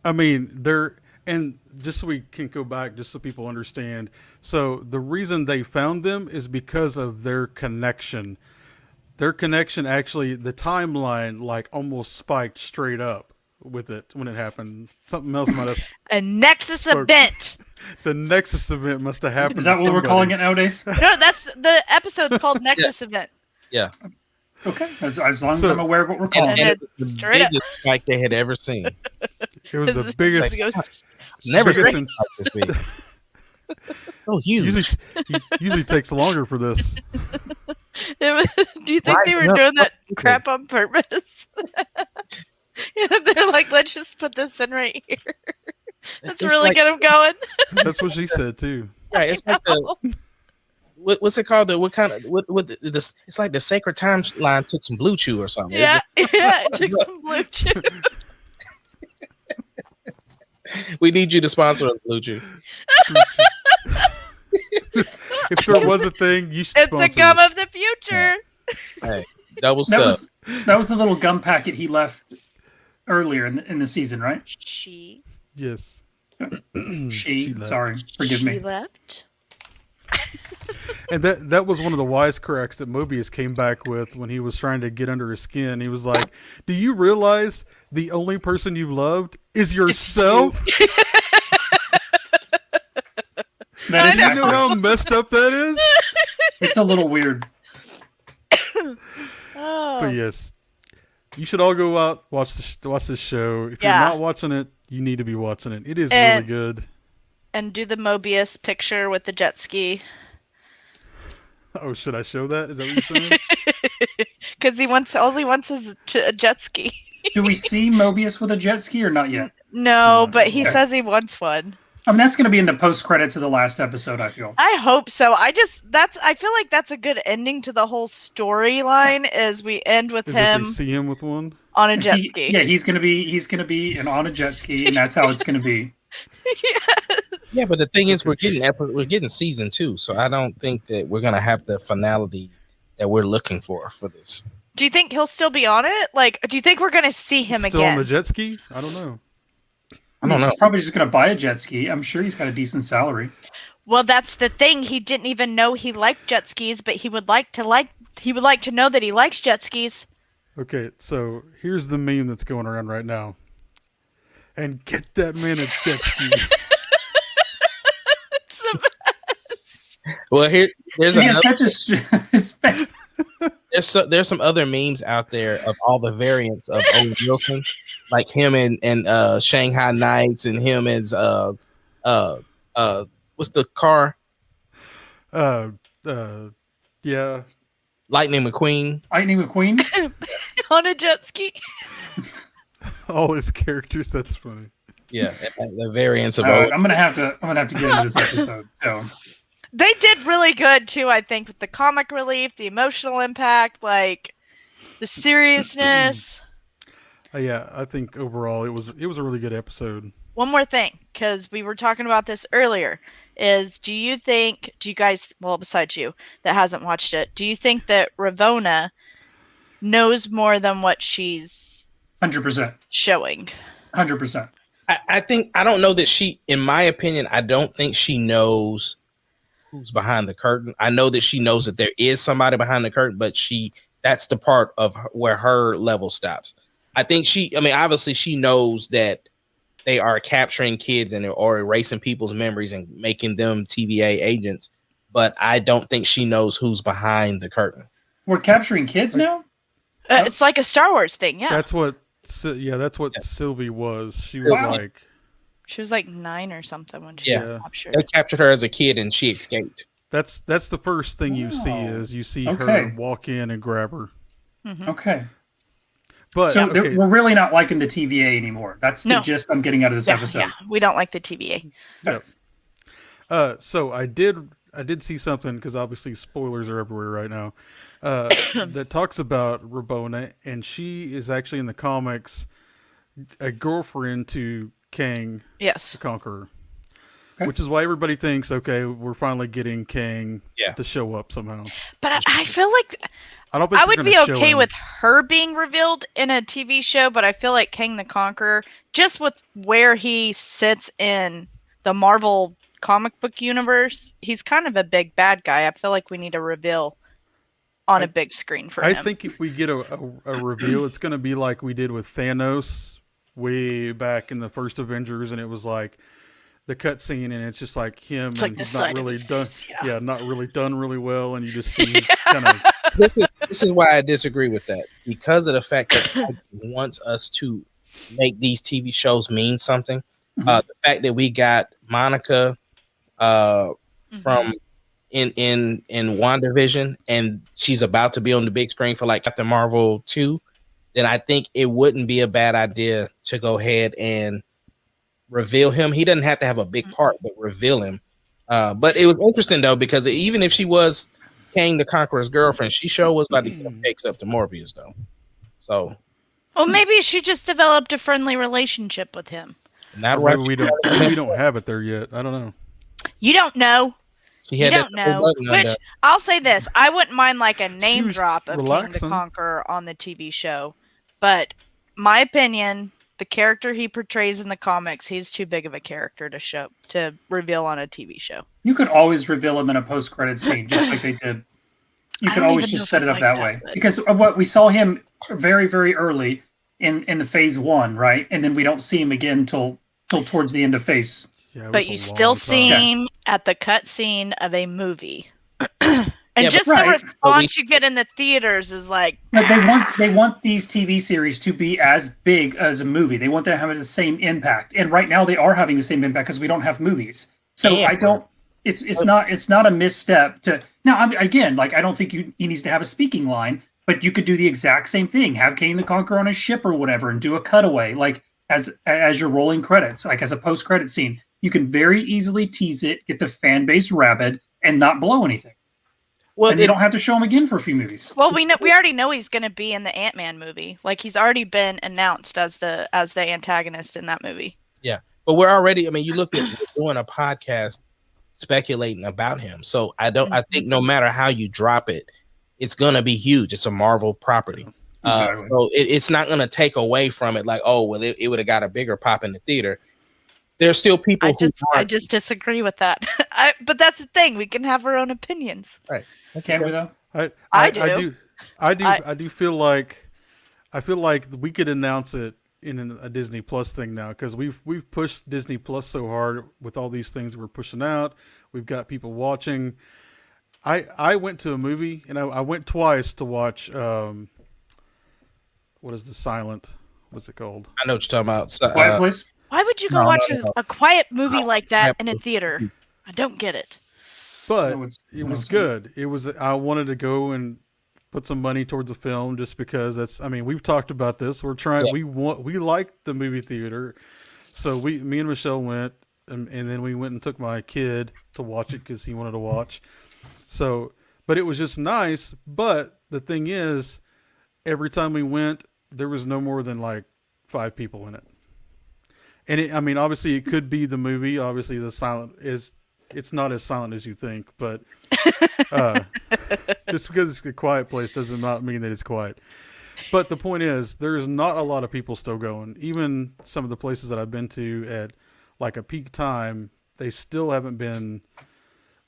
I mean, and just so we can go back, just so people understand. So the reason they found them is because of their connection. Their connection actually, the timeline like almost spiked straight up with it when it happened. Something else might have. A Nexus Spoke. event. The Nexus event must have happened. Is that what we're calling it nowadays? No, that's the episode's called Nexus Event. Yeah. Okay, as long as I'm aware of what we're calling And it. it was the biggest spike they had ever seen. It was the This biggest. Never biggest seen like this big. So huge. Usually takes longer for this. Do you think they were Rising up doing that quickly. crap on purpose? They're like, let's just put this in right here. Let's It's really like- get them going. That's what she said too. Right, it's like the what's it called? It's like the sacred timeline took some blue chew or something. It Yeah, just- yeah, it took some blue chew. we need you to sponsor us, blue chew. If there was a thing, you should It's the sponsor gum us. of the future. Hey, double That stuff. was the little gum packet he left earlier in the season, right? She Yes. She left. sorry, forgive me. left. And that was one of the wisecracks that Mobius came back with when he was trying to get under his skin. He was like, "Do you realize the only person you loved is yourself? That is Do you know accurate. how messed up that is?" It's a little weird. Oh. But yes, you should all go out watch this show. If Yeah. you're not watching it, you need to be watching it. It is And- really good. And do the Mobius picture with the jet ski. Oh, should I show that? Is that what you're saying? Because all he wants is a jet ski. Do we see Mobius with a jet ski or not yet? No, but he Okay. says he wants one. I mean, that's going to be in the post credits of the last episode. I feel. I hope so. I feel like that's a good ending to the whole storyline. Is we end with Is that him they see him with one? on a jet ski. Yeah, he's going to be on a jet ski, and that's how it's going to be. Yeah, but the thing is, we're getting season 2, so I don't think that we're gonna have the finality that we're looking for this. Do you think he'll still be on it? Like, do you think we're gonna see him Still again? on the jet ski? I don't know. I don't know. He's probably just going to buy a jet ski. I'm sure he's got a decent salary. Well, that's the thing. He didn't even know he liked jet skis, but he would like to know that he likes jet skis. Okay, so here's the meme that's going around right now. And get that man a jet ski. It's the best. Well, there's He has another, such a there's some other memes out there of all the variants of Owen Wilson, like him and Shanghai Nights, and him as what's the car? Yeah. Lightning McQueen. Lightning McQueen. On a jet ski. All his characters, that's funny. Yeah, the variants of All right, Owen. I'm gonna have to get into this episode. So They did really good too, I think, with the comic relief, the emotional impact, like the seriousness. Yeah, I think overall it was a really good episode. One more thing, because we were talking about this earlier, is do you guys, well, besides you that hasn't watched it, do you think that Ravonna knows more than what she's 100%, showing? 100%. I think, I don't know that she, in my opinion, I don't think she knows who's behind the curtain. I know that she knows that there is somebody behind the curtain, but that's the part of where her level stops. I think obviously she knows that they are capturing kids or erasing people's memories and making them TVA agents, but I don't think she knows who's behind the curtain. We're capturing kids now? It's like a Star Wars thing, yeah. That's what Sylvie was. She was Wow. like, She was like 9 or something when she Yeah. was captured. They captured her as a kid and she escaped. that's the first thing you see Wow. is you see Okay. her walk in and grab her. Okay. But So okay, we're really not liking the TVA anymore. That's the No. gist I'm getting out of this episode. Yeah, we don't like the TVA. so I did see something because obviously spoilers are everywhere right now. That talks about Rabona, and she is actually in the comics a girlfriend to Kang Yes. the Conqueror, Okay. which is why everybody thinks, okay, we're finally getting Kang Yeah. to show up somehow. But I feel like I don't think I they're would be gonna show okay him. with her being revealed in a TV show, but I feel like Kang the Conqueror, just with where he sits in the Marvel comic book universe, he's kind of a big bad guy. I feel like we need a reveal on a big screen for I him. think if we get a reveal, it's going to be like we did with Thanos way back in the first Avengers, and it was like the cut scene, and it's just like him, It's and like the he's not side of really his done. face, Yeah, not really done really well, and you just see kind of. This is why I disagree with that, because of the fact that Feige wants us to make these TV shows mean something. The fact that we got Monica from in WandaVision, and she's about to be on the big screen for like Captain Marvel 2, then I think it wouldn't be a bad idea to go ahead and reveal him. He doesn't have to have a big part, but reveal him. But it was interesting though, because even if she was Kang the Conqueror's girlfriend, she sure was about to get picks up to Morbius though. So, well, maybe she just developed a friendly relationship with him. not Maybe right. we don't have it there yet. I don't know. You don't know. She You had don't that know. button Which under. I'll say this: I wouldn't mind like a name was drop of King the relaxing. Conqueror on the TV show, but my opinion, the character he portrays in the comics, he's too big of a character to reveal on a TV show. You could always reveal him in a post-credit scene, just like they did. You I could don't always even know just if set I it up like that that, way. but- Because of what we saw him very, very early in the phase 1, right? And then we don't see him again till towards the end of phase. Yeah, it But was a you long still time. see him at the cut scene of a movie. And just the right. response you get in the theaters is like, But they want these TV series to be as big as a movie. They want them to have the same impact. And right now they are having the same impact because we don't have movies. So Yeah. I don't. It's not a misstep to now. Again, like I don't think he needs to have a speaking line, but you could do the exact same thing. Have Kane the Conqueror on a ship or whatever, and do a cutaway like as your rolling credits, like as a post credit scene. You can very easily tease it, get the fan base rabid, and not blow anything. Well, And you don't have to show him again for a few movies. well, we already know he's going to be in the Ant-Man movie. Like he's already been announced as the antagonist in that movie. yeah, but we're already. I mean, you look at we're doing a podcast speculating about him. So I think no matter how you drop it, it's gonna be huge. It's a Marvel property. Exactly. So it's not gonna take away from it. Like, oh well, it would have got a bigger pop in the theater. There's still people I just disagree with that. But that's the thing. We can have our own opinions. right. Can we though? I do. I do feel like we could announce it in a Disney Plus thing now, because we've pushed Disney Plus so hard with all these things we're pushing out. We've got people watching. I went to a movie, and I went twice to watch what is the silent? What's it called? I know what you're talking about. So, Quiet Place. Why would you go watch a quiet movie like that in a theater? I don't get it. But No, it's- it no, was it's- good. It was. I wanted to go and put some money towards a film just because that's. I mean, we've talked about this. We're trying. Yeah. We like the movie theater, so me and Michelle went, and then we went and took my kid to watch it because he wanted to watch. So, but it was just nice. But the thing is, every time we went, there was no more than like 5 people in it. And I mean, obviously, it could be the movie. Obviously, it's not as silent as you think, but just because it's a quiet place doesn't not mean that it's quiet. But the point is, there's not a lot of people still going. Even some of the places that I've been to at like a peak time, they still haven't been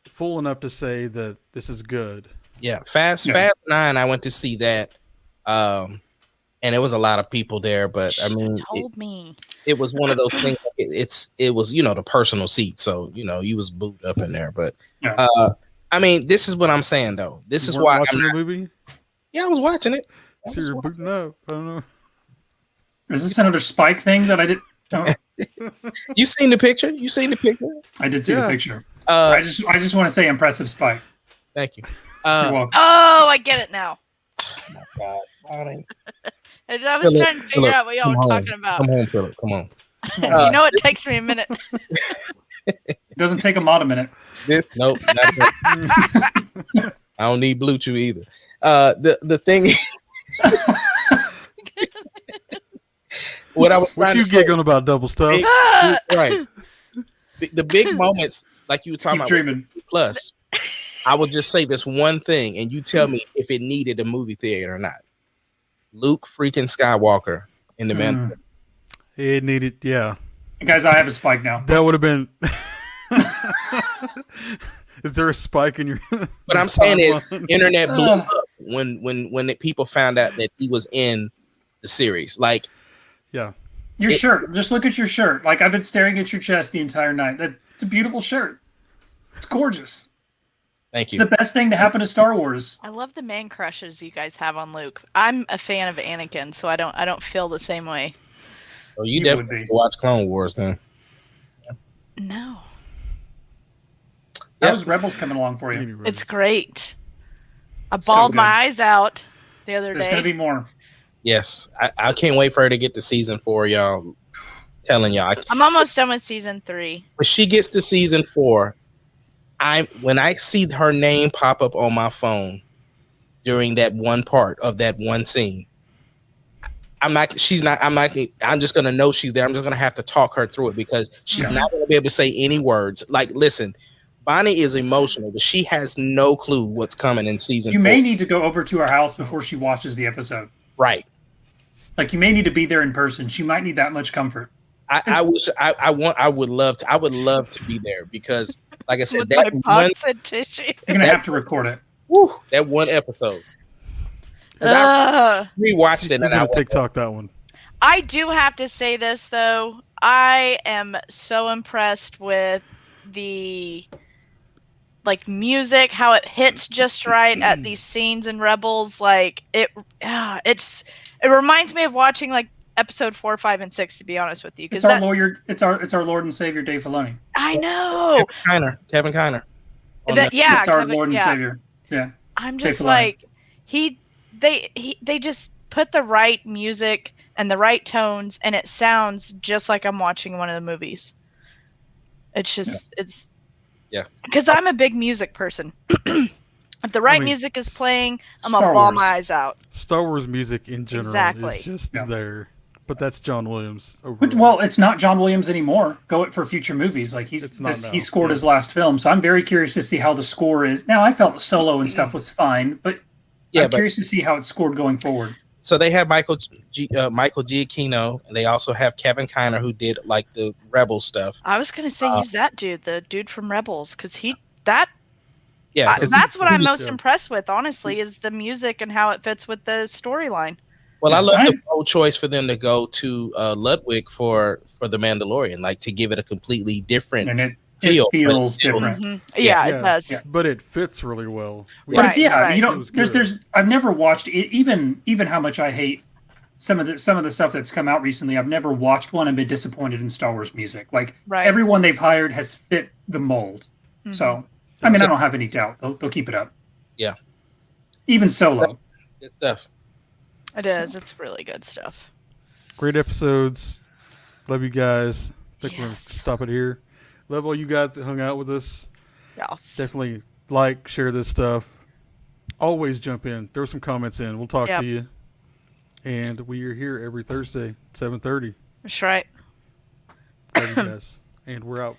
full enough to say that this is good. Yeah, Fast 9. I went to see that, and there was a lot of people there. But I mean, Told me. it was one of those things. It was the personal seat, so you was booed up in there. But Yeah. I mean, this is what I'm saying though. This You is weren't why watching I'm the not, movie. yeah, I was watching it. So you're booting up. I don't know. Is this another Spike thing that I did? Oh, You seen the picture? You seen the picture? I did see Yeah. the picture. I just want to say impressive Spike. Thank you. You're welcome. Oh, I get it now. God, Bonnie. I was Philip, trying to figure out what y'all come were home. talking about. Come home, Philip. Come on. You know it takes me a minute. It doesn't take a mod a minute. Nope. Not that. I don't need Blue Chew either. The thing. What I was What trying you to giggling about, double stuff? Ah! right. The big moments, like you were talking Keep about, dreaming. Plus, I will just say this one thing, and you tell me if it needed a movie theater or not. Luke freaking Skywalker in the Man. It needed, yeah. Guys, I have a Spike now. That would have been. Is there a spike in your? But I'm saying is, timeline? internet blew up when people found out that he was in the series. Like, Yeah. Your shirt. Just look at your shirt. Like, I've been staring at your chest the entire night. It's a beautiful shirt. It's gorgeous. Thank you. It's the best thing to happen to Star Wars. I love the man crushes you guys have on Luke. I'm a fan of Anakin, so I don't feel the same way. Oh, you definitely watch Clone Wars then. No. How's Rebels coming along for you? It's great. I bawled my eyes out the other day. There's going to be more. Yes. I can't wait for her to get to season 4, y'all. Telling y'all. I'm almost done with season 3. When she gets to season 4, when I see her name pop up on my phone during that one part of that one scene, I'm just gonna know she's there. I'm just gonna have to talk her through it because she's not gonna be able to say any words. Like, listen, Bonnie is emotional, but she has no clue what's coming in season 4. You may need to go over to her house before she watches the episode. Right. Like, you may need to be there in person. She might need that much comfort. I would love to be there because, like I said, that tissue. You're gonna have to record it. Woo, that one episode. I rewatched it and I TikTok that one. I do have to say this though. I am so impressed with the music, how it hits just right at these scenes in Rebels. Like it reminds me of watching like episode 4, 5, and 6. To be honest with you, it's our Lord and Savior Dave Filoni. I know. Kevin Kiner. It's our Lord and Savior. Yeah. I'm just like they just put the right music and the right tones, and it sounds just like I'm watching one of the movies. It's just it's because I'm a big music person. If the right music is playing, I'm gonna bawl my eyes out. Star Wars music in general is just there, but that's John Williams. Well, it's not John Williams anymore. Go it for future movies. Like he scored his last film, so I'm very curious to see how the score is. Now, I felt Solo and stuff was fine, but I'm curious to see how it's scored going forward. So they have Michael Giacchino, and they also have Kevin Kiner, who did like the Rebel stuff. I was gonna say use that dude, the dude from Rebels, because that's what I'm most impressed with, honestly, is the music and how it fits with the storyline. Well, I love the bold choice for them to go to Ludwig for the Mandalorian, like to give it a completely different feel. It feels different. Mm-hmm. Yeah, it does. Yeah. But it fits really well. But there's I've never watched it, even how much I hate some of the stuff that's come out recently. I've never watched one and been disappointed in Star Wars music. Like everyone they've hired has fit the mold. Mm-hmm. So I don't have any doubt they'll keep it up. Yeah. Even Solo. Good stuff. It is. It's really good stuff. Great episodes. Love you guys. I think we're going to stop it here. Love all you guys that hung out with us. Yes. Definitely share this stuff. Always jump in. Throw some comments in. We'll talk to you. And we are here every Thursday at 7:30. That's right. Love you guys. And we're out.